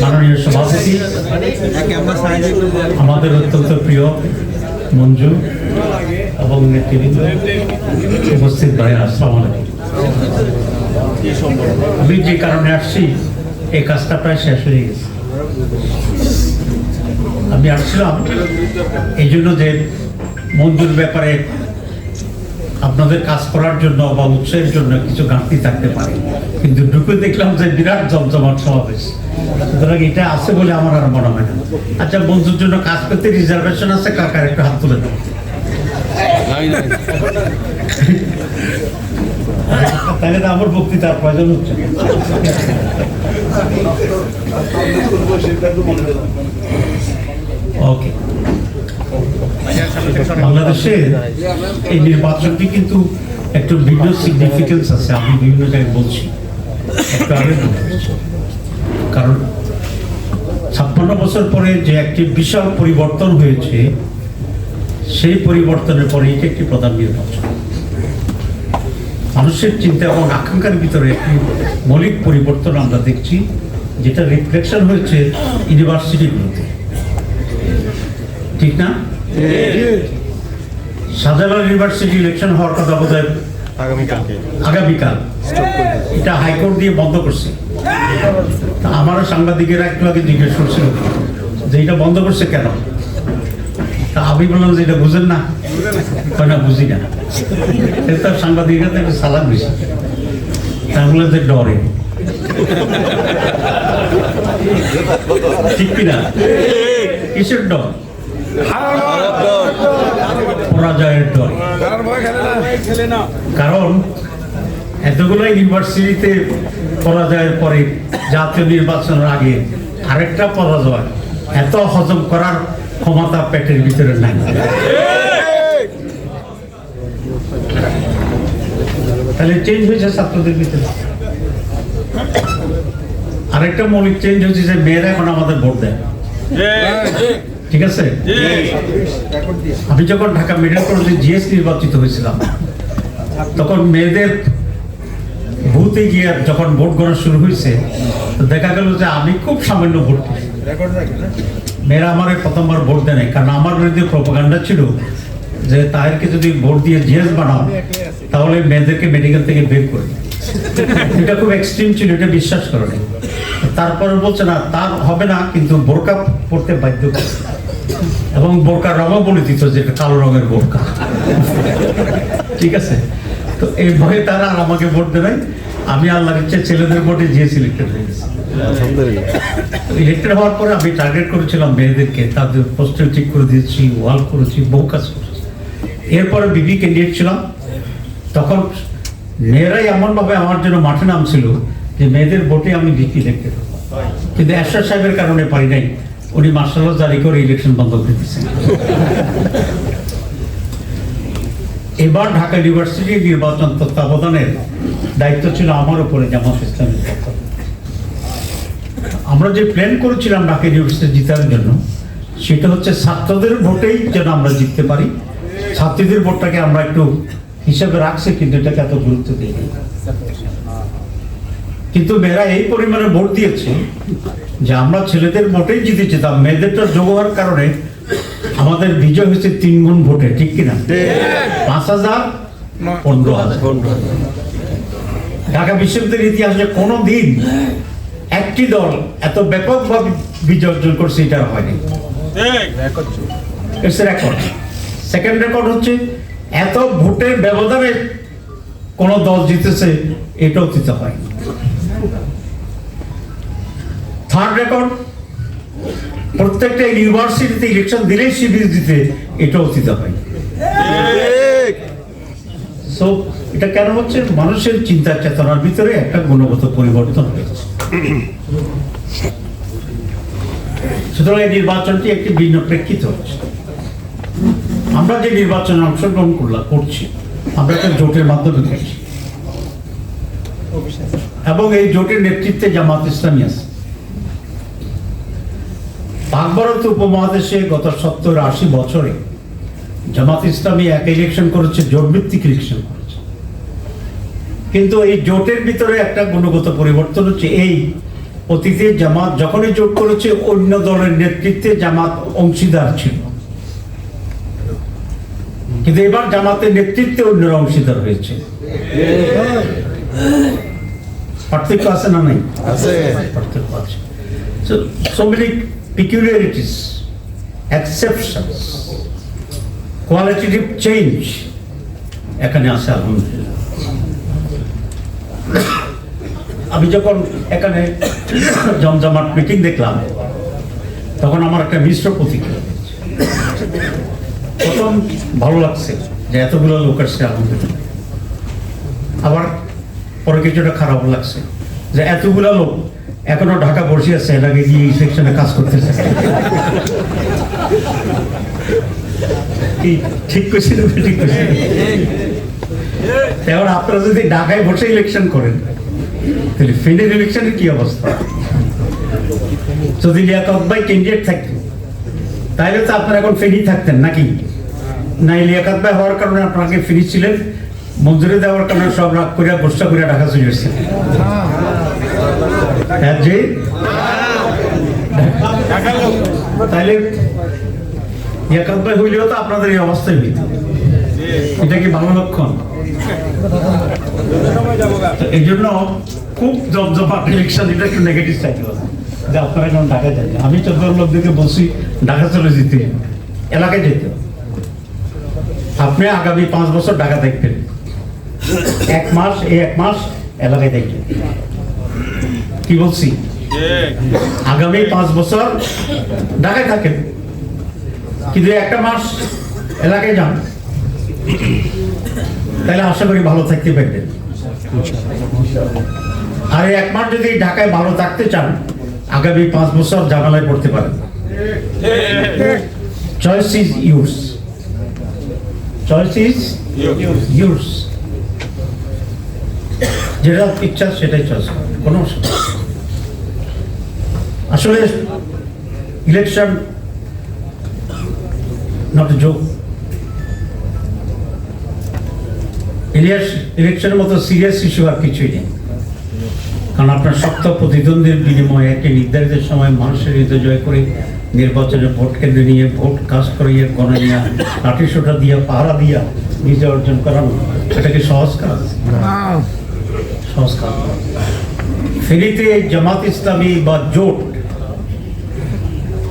E: মাননীয় সভাপতি আমাদের অত্যন্ত প্রিয় মঞ্জু এবং নেতৃবৃন্দ, উপস্থিত ভাই, আসসালামু আলাইকুম। আমি যে কারণে আসছি এই কাজটা প্রায় শেষ হয়ে গেছে। আমি আসছিলাম এই জন্য যে মঞ্জুর ব্যাপারে আপনাদের কাজ করার জন্য বা উৎসাহের জন্য কিছু ঘাটতি থাকতে পারে, কিন্তু ঢুকে দেখলাম যে বিরাট জমজমাট সমাবেশ, সুতরাং এটা আছে বলে আমার আর মনে হয় না। আচ্ছা, মঞ্জুর জন্য কাজ করতে রিজার্ভেশন আছে, কাকার একটু হাত তুলে দেবো। তাহলে তো আমার বক্তৃতার প্রয়োজন হচ্ছে না। ওকে, বাংলাদেশে এই নির্বাচনটি কিন্তু একটু ভিন্ন সিগনিফিকেন্স আছে, আমি বিভিন্ন জায়গায় বলছি, একটু আগে বলছি। কারণ 56 বছর পরে যে একটি বিশাল পরিবর্তন হয়েছে, সেই পরিবর্তনের পরে এটা একটি প্রধান নির্বাচন। মানুষের চিন্তা এবং আকাঙ্ক্ষার ভিতরে একটি মৌলিক পরিবর্তন আমরা দেখছি, যেটা রিফ্লেকশন হয়েছে ইউনিভার্সিটিগুলোতে, ঠিক না? শাহজালাল ইউনিভার্সিটি ইলেকশন হওয়ার কথা বোধহয় আগামীকাল, এটা হাইকোর্ট দিয়ে বন্ধ করছে। আমারও সাংবাদিকেরা একটু আগে জিজ্ঞেস করছিল যে এটা বন্ধ করছে কেন। তা আমি বললাম যে এটা বুঝেন না, না বুঝি না। তার সাংবাদিকরা তো একটু সালাম বেশি, তা বললাম যে ডরে, ঠিক কিনা? কিসের ডর? পরাজয়ের ডর। কারণ এতগুলো ইউনিভার্সিটিতে পরাজয়ের পরে জাতীয় নির্বাচনের আগে আরেকটা পরাজয়, এত হজম করার ক্ষমতা পেটের ভিতরে নাই। তাহলে চেঞ্জ হয়েছে ছাত্রদের ভিতরে। আরেকটা মৌলিক চেঞ্জ হয়েছে যে মেয়েরা এখন আমাদের ভোট দেয়, ঠিক আছে? আমি যখন ঢাকা মেডিকেল কলেজে জিএস নির্বাচিত হয়েছিলাম, তখন মেয়েদের বুথে গিয়ে যখন ভোট গণনা শুরু হয়েছে, তো দেখা গেল যে আমি খুব সামান্য ভোট পেয়েছি। মেয়েরা আমার প্রথমবার ভোট দেয় নাই, কারণ আমার বিরুদ্ধে প্রোপাগান্ডা ছিল যে তাদেরকে যদি ভোট দিয়ে জিএস বানাও তাহলে মেয়েদেরকে মেডিকেল থেকে বের করে। এটা খুব এক্সট্রিম ছিল, এটা বিশ্বাস করে নাই। তারপরে বলছে না, তার হবে না, কিন্তু বোরকা পড়তে বাধ্য করে, এবং বোরকার রঙও বলে দিত যে এটা কালো রঙের বোরকা, ঠিক আছে? তো এই ভয়ে তারা আর আমাকে ভোট দেবে। আমি আল্লাহর ইচ্ছে ছেলেদের ভোটে জিএস ইলেক্টেড হয়ে গেছি। ইলেক্টেড হওয়ার পরে আমি টার্গেট করেছিলাম মেয়েদেরকে, তাদের পোস্টার ঠিক করে দিয়েছি, ওয়াল করেছি, বহু কাজ করেছি। এরপরে বিবি ক্যান্ডিডেট ছিলাম, তখন মেয়েরাই এমনভাবে আমার জন্য মাঠে নামছিল যে মেয়েদের ভোটে আমি ইলেক্টেড হব। কিন্তু এরশাদ সাহেবের কারণে পারি নাই, উনি মার্শাল ল জারি করে ইলেকশন বন্ধ করে দিয়েছেন। এবার ঢাকা ইউনিভার্সিটি নির্বাচন তত্ত্বাবধানের দায়িত্ব ছিল আমার উপরে, জামাত ইসলামের পক্ষ। আমরা যে প্ল্যান করেছিলাম ঢাকা ইউনিভার্সিটি জিতার জন্য, সেটা হচ্ছে ছাত্রদের ভোটেই যেন আমরা জিততে পারি। ছাত্রীদের ভোটটাকে আমরা একটু হিসাবে রাখছি, কিন্তু এটাকে এত গুরুত্ব দিই। কিন্তু মেয়েরা এই পরিমাণে ভোট দিয়েছে যে আমরা ছেলেদের ভোটেই জিতে যেতাম, মেয়েদেরটা যোগ হওয়ার কারণে আমাদের বিজয় হয়েছে 3 গুণ ভোটে, ঠিক কিনা? 5,000, 15,000। ঢাকা বিশ্ববিদ্যালয়ের ইতিহাসে কোনো দিন একটি দল এত ব্যাপকভাবে বিজয় অর্জন করছে, এটা হয়নি। রেকর্ড। সেকেন্ড রেকর্ড হচ্ছে এত ভোটের ব্যবধানে কোন দল জিতেছে, এটাও দিতে হয়। থার্ড রেকর্ড, প্রত্যেকটা ইউনিভার্সিটিতে ইলেকশন দিলেই শিবির দিতে, এটাও দিতে হয়। সো এটা কেন হচ্ছে? মানুষের চিন্তা চেতনার ভিতরে একটা গুণগত পরিবর্তন হয়েছে। সুতরাং এই নির্বাচনটি একটি ভিন্ন প্রেক্ষিত হচ্ছে। আমরা যে নির্বাচনে অংশগ্রহণ করছি, আমরা একটা জোটের মাধ্যমে করছি, এবং এই জোটের নেতৃত্বে জামাত ইসলামী আছে। পাক ভারত উপমহাদেশে গত 70-80 বছরে জামাত ইসলামী এক ইলেকশন করেছে, জোট ভিত্তিক ইলেকশন করেছে। কিন্তু এই জোটের ভিতরে একটা গুণগত পরিবর্তন হচ্ছে এই অতীতে জামাত যখনই জোট করেছে অন্য দলের নেতৃত্বে জামাত অংশীদার ছিল, কিন্তু এবার জামাতের নেতৃত্বে অন্যরা অংশীদার হয়েছে। পার্থক্য আছে না নাই?
B: আছে।
E: পার্থক্য আছে। So many peculiarities, exceptions, qualitative change এখানে আছে আলহামদুলিল্লাহ। আমি যখন এখানে জমজমাট মিটিং দেখলাম তখন আমার একটা মিশ্র প্রতিক্রিয়া। প্রথম ভালো লাগছে যে এতগুলো লোক আসছে আলহামদুলিল্লাহ, আবার পরে কিছুটা খারাপ লাগছে যে এতগুলো লোক এখনো ঢাকা বসে আছে, এর আগে গিয়ে এই সেকশনে কাজ করতেছে। ঠিক করছি না? ঠিক করছি। এবার আপনারা যদি ঢাকায় বসে ইলেকশন করেন তাহলে ফেনের ইলেকশনের কি অবস্থা? যদি লিয়াকত ভাই ক্যান্ডিডেট থাকতেন তাহলে তো আপনারা এখন ফেনি থাকতেন নাকি? নাই লিয়াকত ভাই হওয়ার কারণে আপনাকে ফ্রি ছিলেন, মঞ্জুরি দেওয়ার কারণে সব রাগ করে গোষ্ঠা করে ঢাকা চলে এসেছেন। তাহলে লিয়াকত ভাই হইলেও তো আপনাদের এই অবস্থায় হইত। এটা কি ভালো লক্ষণ? এই জন্য খুব জমজমাট ইলেকশন, এটা একটু নেগেটিভ সাইকেল যে আপনারা এখন ঢাকা যান। আমি 14 লোকদেরকে বলছি ঢাকা চলে যেতে, এলাকায় যেতে। আপনি আগামী 5 বছর ঢাকা দেখবেন, 1 মাস এলাকায় দেখবেন। কি বলছি? আগামী 5 বছর ঢাকায় থাকেন, কিন্তু 1 মাস এলাকায় যান, তাহলে আশা করি ভালো থাকতে পারবেন। আর 1 মাস যদি ঢাকায় ভালো থাকতে চান, আগামী 5 বছর ঝামেলায় পড়তে পারেন। Choice is yours, choice is yours. যেটা ইচ্ছা সেটাই চয়েস করেন, কোনো অসুবিধা নেই। আসলে ইলেকশন নট এ জোক। ইলেকশনের মতো সিরিয়াস ইস্যু আর কিছুই নেই, কারণ আপনার শক্ত প্রতিদ্বন্দ্বীর বিনিময়ে একটি নির্ধারিত সময় মানুষের হৃদয় জয় করে নির্বাচনে ভোট কেন্দ্রে নিয়ে ভোট কাস্ট করিয়ে গণনিয়া লাঠি সোটা দিয়া পাহারা দিয়া নিজে অর্জন করানো, এটাকে সহজ কাজ? সহজ কাজ। ফেনীতে জামাত ইসলামী বা জোট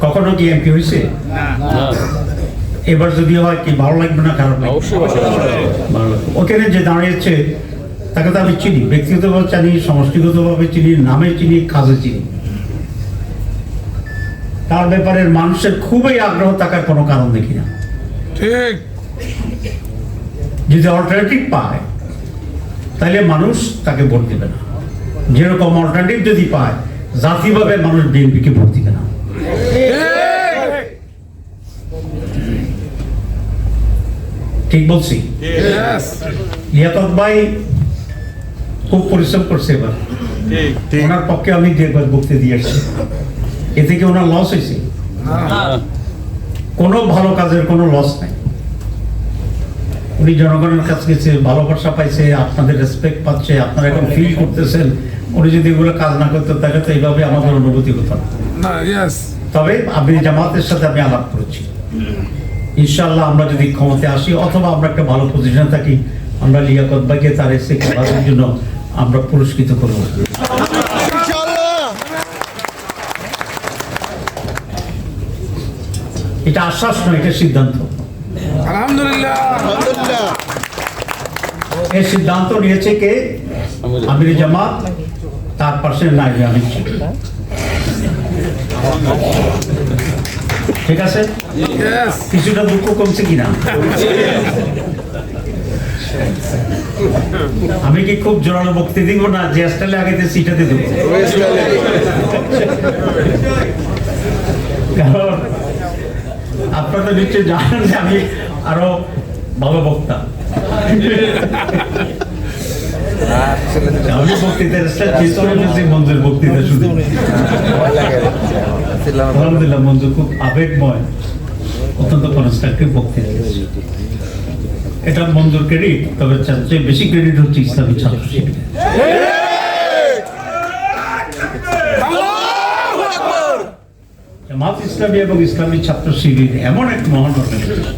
E: কখনো কি এমপি হয়েছে? এবার যদি হয় কি ভালো লাগবে না? খারাপ লাগবে? ওখানে যে দাঁড়িয়েছে তাকে তো আমি চিনি, ব্যক্তিগতভাবে চিনি, সমষ্টিগতভাবে চিনি, নামে চিনি, কাজে চিনি। তার ব্যাপারে মানুষের খুবই আগ্রহ থাকার কোনো কারণ দেখি না।
F: ঠিক।
E: যদি অল্টারনেটিভ পায় তাহলে মানুষ তাকে ভোট দিবে না। যেরকম অল্টারনেটিভ যদি পায় জাতিভাবে মানুষ বিএনপিকে ভোট দিবে না। ঠিক বলছি? লিয়াকত ভাই খুব পরিশ্রম করছে এবার, ওনার পক্ষে আমি একবার বক্তৃতা দিয়ে আসছি। এতে কি ওনার লস হয়েছে? কোনো ভালো কাজের কোনো লস নাই। উনি জনগণের কাছ থেকে ভালোবাসা পাইছে, আপনাদের রেসপেক্ট পাচ্ছে, আপনারা এখন ফিল করতেছেন। উনি যদি এগুলো কাজ না করতেন তাহলে তো এইভাবে আমাদের অনুভূতি হতো না। তবে আমি জামাতের সাথে আমি আলাপ করেছি, ইনশাআল্লাহ আমরা যদি ক্ষমতায় আসি অথবা আমরা একটা ভালো পজিশনে থাকি, আমরা লিয়াকত ভাইকে তার এসে কাজের জন্য আমরা পুরস্কৃত করব। এটা আশ্বাস নয়, এটা সিদ্ধান্ত।
F: আলহামদুলিল্লাহ।
E: এই সিদ্ধান্ত নিয়েছে কে? আমির জামাত, তার পাশে নাইবে আমি। ঠিক আছে? কিছুটা দুঃখ কমছে কিনা? আমি কি খুব জোরালো বক্তৃতা দিব না যে স্টাইলে আগে সিটাতে দেব? কারণ আপনারা তো নিশ্চয় জানেন যে আমি আরো ভালো বক্তা। আমি বক্তৃতার স্টাইল চেঞ্জ করে ফেলছি, মঞ্জুর বক্তৃতা শুধু। আলহামদুলিল্লাহ, মঞ্জুর খুব আবেগময়, অত্যন্ত কনস্ট্রাকটিভ বক্তৃতা। এটা মঞ্জুর ক্রেডিট, তবে সবচেয়ে বেশি ক্রেডিট হচ্ছে ইসলামী ছাত্র শিবিরের। জামাত ইসলামী এবং ইসলামী ছাত্র শিবির এমন এক মহান অর্গানাইজেশন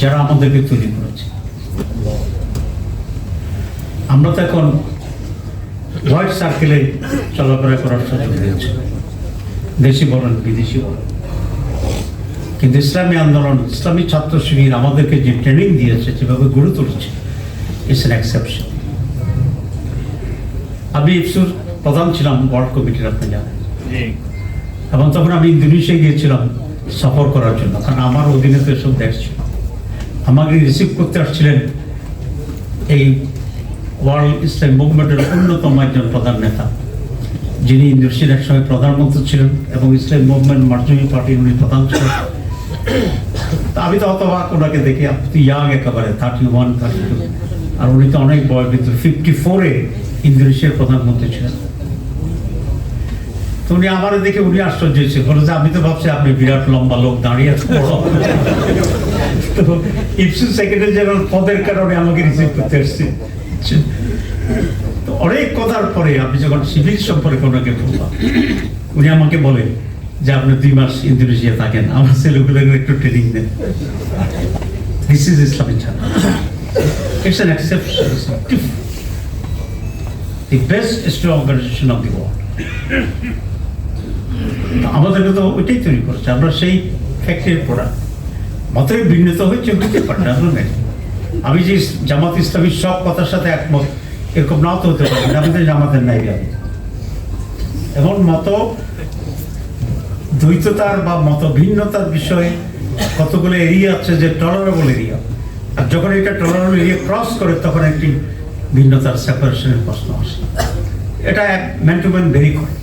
E: যারা আমাদেরকে তৈরি করেছে। আমরা তো এখন হোয়াইট সার্কেলে চলাফেরা করার সুযোগ হয়েছে, দেশি বলেন বিদেশি বলেন, কিন্তু ইসলামী আন্দোলন, ইসলামী ছাত্র শিবির আমাদেরকে যে ট্রেনিং দিয়েছে, যেভাবে গড়ে তুলেছে, ইটস অ্যান এক্সেপশন। আমি ইফসুর প্রধান ছিলাম ওয়ার্ল্ড কমিটির, আপনি জানেন, এবং তখন আমি ইন্দোনেশিয়া গিয়েছিলাম সফর করার জন্য, কারণ আমার অধীনে তো এসব দেশ ছিল। আমাকে রিসিভ করতে আসছিলেন এই ওয়ার্ল্ড ইসলাম মুভমেন্টের অন্যতম একজন প্রধান নেতা, যিনি ইন্দোনেশিয়ার একসময় প্রধানমন্ত্রী ছিলেন এবং ইসলাম মুভমেন্ট মার্জুমি পার্টির উনি প্রধান ছিলেন। আমি তো অতবাক ওনাকে দেখে, আপনি ইয়াং একেবারে 31, 32, আর উনি তো অনেক বয়স, কিন্তু 54-এ ইন্দোনেশিয়ার প্রধানমন্ত্রী ছিলেন। তো উনি আমার দেখে উনি আশ্চর্য হয়েছে, বলে যে আমি তো ভাবছি আপনি বিরাট লম্বা লোক, দাঁড়িয়ে এত বড়। তো ইপসু সেক্রেটারি জেনারেল পদের কারণে আমাকে রিসিভ করতে এসছে। তো অনেক কথার পরে আমি যখন শিবির সম্পর্কে ওনাকে বললাম, উনি আমাকে বলে যে আপনি 2 মাস ইন্দোনেশিয়া থাকেন, আমার ছেলেগুলোকে একটু ট্রেনিং দেন। This is Islamic Chhatra, it's an exception, the best strong organization of the world. আমাদেরকে তো ওইটাই তৈরি করেছে, আমরা সেই ফ্যাক্টরির প্রোডাক্ট। মতের ভিন্নতা হচ্ছে হতে পারে না, আমি যে জামাত ইসলামীর সব কথার সাথে একমত এরকম নাও তো হতে পারে, আমাদের জামাতের নাই আমি। এবং মত দ্বৈততার বা মত ভিন্নতার বিষয়ে কতগুলো এরিয়া আছে যে টলারেবল এরিয়া, আর যখন এটা টলারেবল এরিয়া ক্রস করে তখন একটি ভিন্নতার সেপারেশনের প্রশ্ন আসে। এটা ম্যান টু ম্যান ভেরি করে,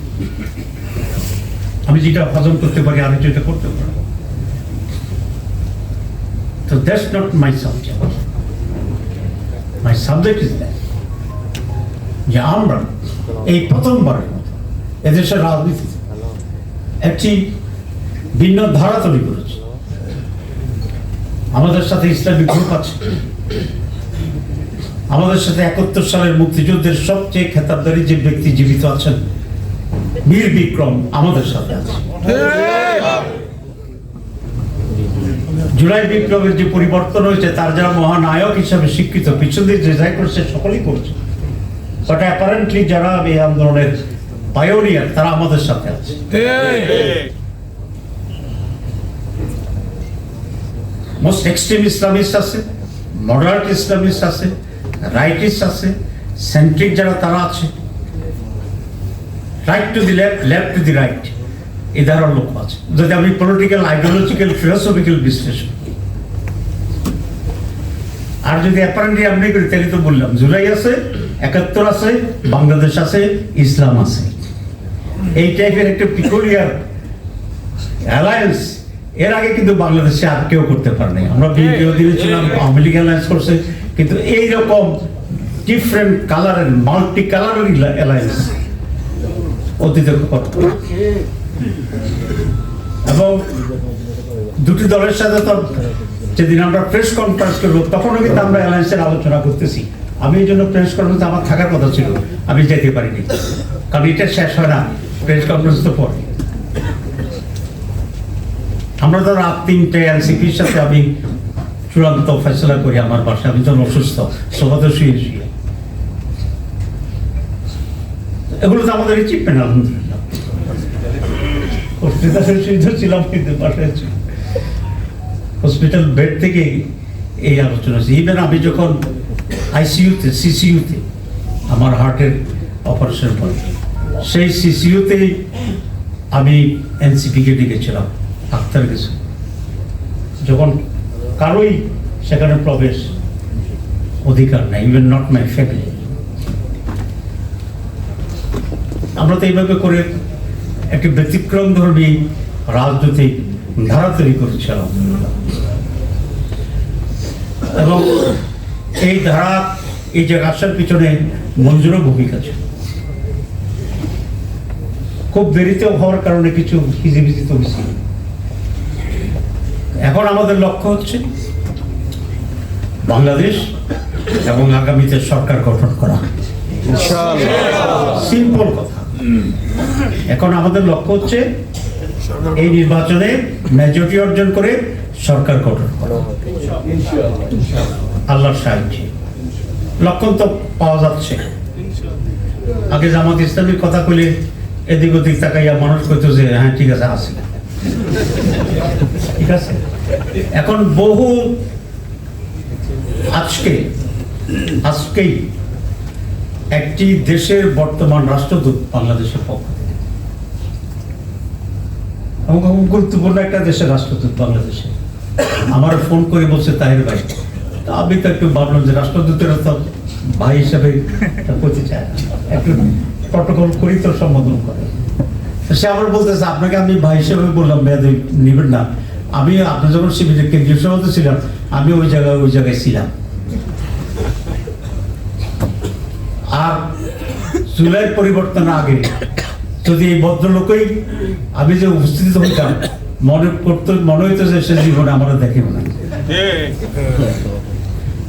E: আমি যেটা হজম করতে পারি আমি যেটা করতে পারবো। তো that's not my subject. My subject is that যে আমরা এই প্রথমবারের মতো এদেশের রাজনীতিতে একটি ভিন্ন ধারা তৈরি করেছি। আমাদের সাথে ইসলামিক গ্রুপ আছে, আমাদের সাথে 71 সালের মুক্তিযুদ্ধের সবচেয়ে খেতাবদারী যে ব্যক্তি জীবিত আছেন, বীর বিক্রম, আমাদের সাথে আছে। জুলাই বিপ্লবের যে পরিবর্তন হয়েছে, তার যারা মহানায়ক হিসাবে স্বীকৃত, পিছন দিয়ে যে যাই করছে সকলেই করছে, বাট অ্যাপারেন্টলি যারা এই আন্দোলনের পায়োনিয়ার, তারা আমাদের সাথে আছে। মোস্ট এক্সট্রিম ইসলামিস্ট আছে, মডারেট ইসলামিস্ট আছে, রাইটিস্ট আছে, সেন্ট্রিক যারা তারা আছে, right to the left, left to the right, এই ধারার লোক আছে। যদি আমি পলিটিক্যাল, আইডিওলজিক্যাল, ফিলোসফিক্যাল বিশ্লেষণ, আর যদি অ্যাপারেন্টলি আপনি করি, তাহলে তো বললাম জুলাই আছে, 71 আছে, বাংলাদেশ আছে, ইসলাম আছে। এই টাইপের একটা পিকুলিয়ার অ্যালায়েন্স এর আগে কিন্তু বাংলাদেশে আর কেউ করতে পারে নাই। আমরা বিএনপি অধীনে ছিলাম, আওয়ামী লীগ অ্যালায়েন্স করছে, কিন্তু এইরকম ডিফারেন্ট কালারের, মাল্টি কালারের অ্যালায়েন্স অতীতে এবং দুটি দলের সাথে তো যেদিন আমরা প্রেস কনফারেন্স করবো তখনও কিন্তু আমরা অ্যালায়েন্সের আলোচনা করতেছি। আমি এই জন্য প্রেস কনফারেন্স আমার থাকার কথা ছিল, আমি যেতে পারিনি, কারণ এটা শেষ হয় না, প্রেস কনফারেন্স তো পরে। আমরা তো রাত 3টায় এনসিপির সাথে আমি চূড়ান্ত ফেসলা করি আমার বাসায়, আমি যখন অসুস্থ, সোফাতে শুয়ে শুয়ে। এগুলো তো আমাদের অ্যাচিভমেন্ট, আলহামদুলিল্লাহ। হসপিটালের সুবিধা ছিলাম, কিন্তু বাসায় ছিল, হসপিটাল বেড থেকে এই আলোচনা হচ্ছে। ইভেন আমি যখন আইসিইউতে, সিসিইউতে আমার হার্টের অপারেশন পরে, সেই সিসিইউতেই আমি এনসিপিকে ডেকেছিলাম, ডাক্তার গেছে, যখন কারোই সেখানে প্রবেশ অধিকার নাই, ইভেন নট মাই ফ্যামিলি। আমরা তো এইভাবে করে একটি ব্যতিক্রম ধর্মী রাজনৈতিক ধারা তৈরি করেছিলাম, এবং এই ধারা, এই যে আসার পিছনে মঞ্জুরও ভূমিকা ছিল। খুব দেরিতে হওয়ার কারণে কিছু হিজিবিজি তো হয়েছিল। এখন আমাদের লক্ষ্য হচ্ছে বাংলাদেশ এবং আগামীতে সরকার গঠন করা। সিম্পল কথা, এখন আমাদের লক্ষ্য হচ্ছে এই নির্বাচনে মেজরিটি অর্জন করে সরকার গঠন করা। আল্লাহর সাহায্যে লক্ষণ তো পাওয়া যাচ্ছে। আগে জামাত ইসলামীর কথা কইলে এদিক ওদিক তাকাইয়া মানুষ কইতো যে হ্যাঁ ঠিক আছে আসি, ঠিক আছে। এখন বহু আজকেই একটি দেশের বর্তমান রাষ্ট্রদূত বাংলাদেশের পক্ষ থেকে, এবং খুব গুরুত্বপূর্ণ একটা দেশের রাষ্ট্রদূত বাংলাদেশে, আমার ফোন করে বলছে তাহের ভাই। তা আমি তো একটু ভাবলাম যে রাষ্ট্রদূতেরা তো ভাই হিসাবে করতে চায় না, একটু প্রটোকল করি তো সম্বোধন করে। সে আবার বলতেছে আপনাকে আমি ভাই হিসেবে বললাম বেয়াদবি নিবেন না, আমি আপনি যখন শিবিরের কেন্দ্রীয় সভাপতি ছিলাম আমি ওই জায়গায় ছিলাম। আর জুলাই পরিবর্তনের আগে যদি এই ভদ্রলোকই আমি যে উপস্থিত হইতাম মনে হইতো যে সে জীবনে আমরা দেখি না।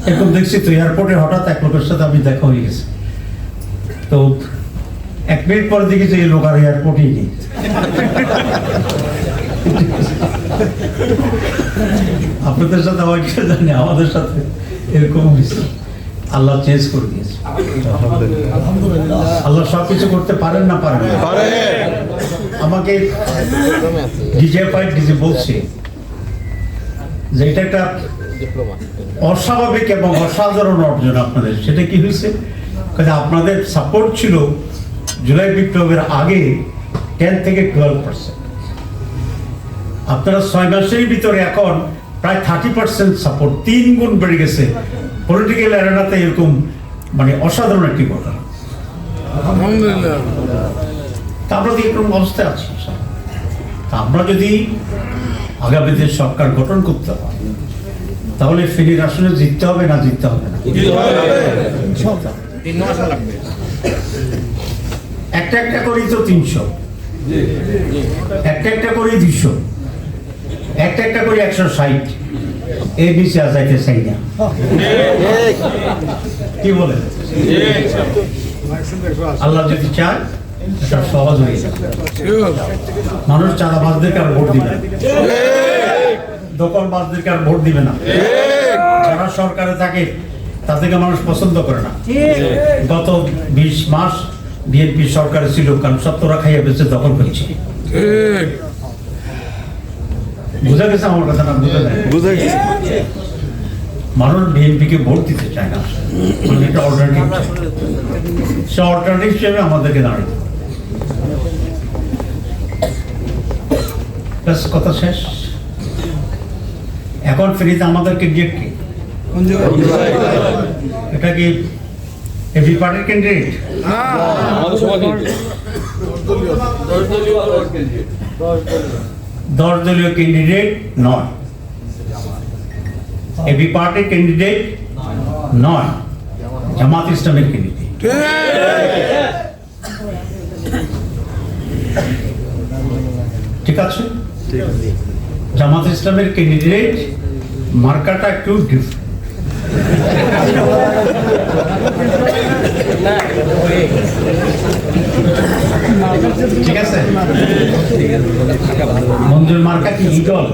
E: এরকম দেখছি তো এয়ারপোর্টে হঠাৎ এক লোকের সাথে আমি দেখা হয়ে গেছে, তো 1 মিনিট পরে দেখি যে এই লোক আর এয়ারপোর্টেই নেই। আপনাদের সাথে হয়তো জানি, আমাদের সাথে এরকম হয়েছে। আল্লাহ চেঞ্জ করে দিয়েছে। আল্লাহ সবকিছু করতে পারেন না পারেন না। আমাকে ডিজে বলছে যে এটা একটা অস্বাভাবিক এবং অসাধারণ অর্জন আপনাদের। সেটা কি হয়েছে? আপনাদের সাপোর্ট ছিল জুলাই বিপ্লবের আগে 10 থেকে 12%, আপনারা 6 মাসের ভিতরে এখন প্রায় 30% সাপোর্ট, 3 গুণ বেড়ে গেছে। পলিটিক্যাল অ্যারেনাতে এরকম মানে অসাধারণ একটি ঘটনা।
F: আলহামদুলিল্লাহ।
E: আমরা তো এরকম অবস্থায় আছি। আমরা যদি আগামীতে সরকার গঠন করতে হয় তাহলে ফেনীর আসনে জিততে হবে না জিততে হবে না? একটা করেই তো 300, একটা করেই 200, একটা করে 160, এই নিচে যাইতে চাই না। কি বলে? আল্লাহ যদি চায় এটা সহজ হয়ে যাবে। মানুষ চাঁদাবাজদেরকে আর ভোট দিবে না, দখলবাজদেরকে আর ভোট দিবে না। যারা সরকারে থাকে তাদেরকে মানুষ পছন্দ করে না। গত 20 মাস বিএনপি সরকারে ছিল, কারণ সত্তরা খাইয়া বেঁচে দখল করেছে। বুঝা গেছে আমার কথা না? বুঝা গেছে। মানুষ বিএনপিকে ভোট দিতে চায় না, এটা অল্টারনেটিভ। সে অল্টারনেটিভ হিসেবে আমাদেরকে দাঁড়াতে। কথা শেষ। এখন ফেনীতে আমাদের ক্যান্ডিডেট কে? এটা কি এভরি পার্টির ক্যান্ডিডেট? 10 দলীয় ক্যান্ডিডেট নয়, এবি পার্টির ক্যান্ডিডেট নয়, জামাত ইসলামের ক্যান্ডিডেট। ঠিক আছে, জামাত ইসলামের ক্যান্ডিডেট মার্কাটা একটু ডিফারেন্ট। ঠিক আছে, মঞ্জুর মার্কা কি? ইগল।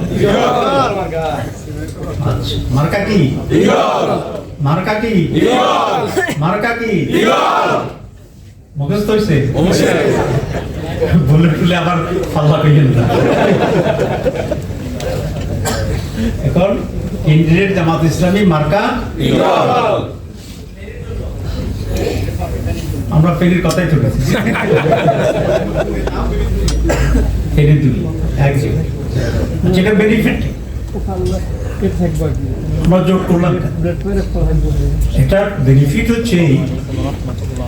E: আচ্ছা, মার্কা কি? মার্কা কি? মার্কা কি? মুখস্থ হইছে? বলে টুলে আবার পাল্লা পেলেন না। এখন ক্যান্ডিডেট জামাত ইসলামী, মার্কা আমরা ফেরির কথাই তুলেছি। ফেরি দুই এক জায়গায়, যেটা বেনিফিট আমরা যোগ করলাম। এটার বেনিফিট হচ্ছে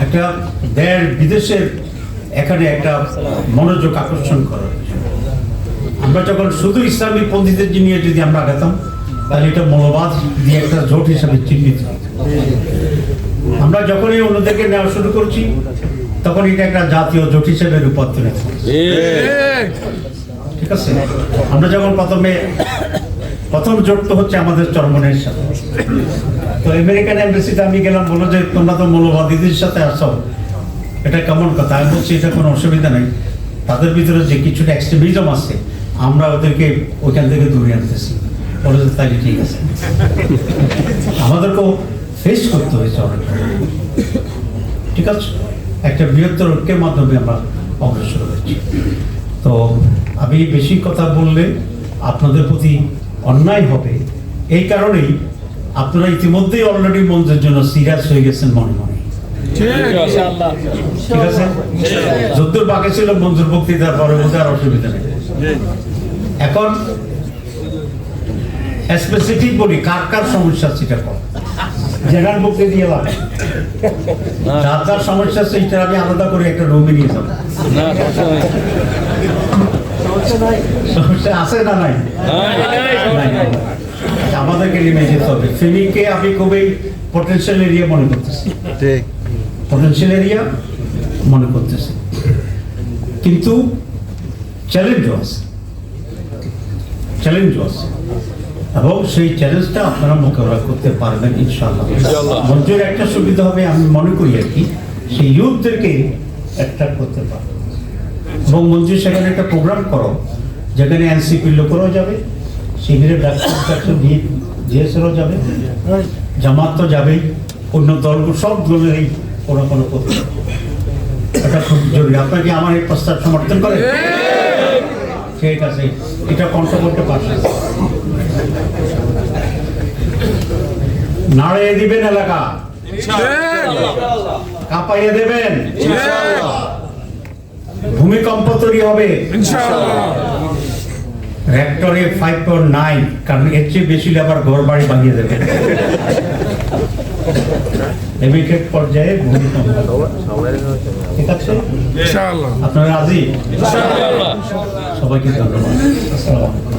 E: একটা দেশ বিদেশের এখানে একটা মনোযোগ আকর্ষণ করা। আমরা যখন শুধু ইসলামী পন্থীদের নিয়ে যদি আমরা আগাতাম তাহলে এটা মৌলবাদ দিয়ে একটা জোট হিসাবে চিহ্নিত। আমরা যখনই অন্যদেরকে নেওয়া শুরু করছি তখন এটা একটা জাতীয় জোট হিসেবে রূপান্তরিত। ঠিক আছে, আমরা যখন প্রথম জোট তো হচ্ছে আমাদের চরমনের সাথে। তো আমেরিকান এমবাসিতে আমি গেলাম, বললো যে তোমরা তো মৌলবাদীদের সাথে আসো, এটা কেমন কথা? আমি বলছি এটা কোনো অসুবিধা নেই, তাদের ভিতরে যে কিছুটা এক্সট্রিমিজম আছে আমরা ওদেরকে ওইখান থেকে দূরে আনতেছি। বলে যে তাই ঠিক আছে, আমাদেরকেও ফেস করতে হয়েছে অনেক, ঠিক আছে, একটা বৃহত্তর ঐক্যের মাধ্যমে আমরা অগ্রসর হয়েছি। তো আমি বেশি কথা বললে আপনাদের প্রতি অন্যায় হবে, এই কারণেই আপনারা ইতিমধ্যেই অলরেডি মঞ্চের জন্য সিরিয়াস হয়ে গেছেন মনে মনে, ঠিক আছে? যদ্দূর বাকি ছিল মঞ্জুর বক্তৃতার পরে বোধ আর অসুবিধা নেই। এখন স্পেসিফিক বলি কার কার সমস্যা সেটা কর, জেনারেল বক্তৃতা দিয়ে লাভ, যার যার সমস্যা সেইটা আমি আলাদা করে একটা রুমে নিয়ে যাবো। সমস্যা আছে না নাই? নাই। আমাদেরকে নেমে যেতে হবে। ফেনীকে আমি খুবই পটেনশিয়াল এরিয়া মনে করতেছি,
B: ঠিক।
E: পটেনশিয়াল এরিয়া মনে করতেছি, কিন্তু চ্যালেঞ্জও আছে, এবং সেই চ্যালেঞ্জটা আপনারা মোকাবেলা করতে পারবেন ইনশাআল্লাহ। মঞ্চের একটা সুবিধা হবে আমি মনে করি আর কি, সেই ইউথদেরকে অ্যাট্রাক্ট করতে পারবে, এবং মঞ্চের সেখানে একটা প্রোগ্রাম করো যেখানে এনসিপির লোকেরাও যাবে, শিবিরের ডাক্তার জিএসেরও যাবে, জামাত তো যাবেই, অন্য দলগুলো সব দলেরই কোনো করতে, এটা খুব জরুরি। আপনাকে আমার এই প্রস্তাব সমর্থন করে? ঠিক আছে, এটা কণ্ঠ করতে পারছে, নাড়িয়ে দিবেন এলাকা, কাঁপাইয়ে দেবেন, ভূমিকম্প তৈরি হবে রেক্টরে 5.9, কারণ এর চেয়ে বেশি আবার ঘর বাড়ি বানিয়ে দেবে এমিটেড পর্যায়ে ভূমিকম্প, ঠিক আছে? আপনারা রাজি? সবাইকে ধন্যবাদ। আসসালামু আলাইকুম।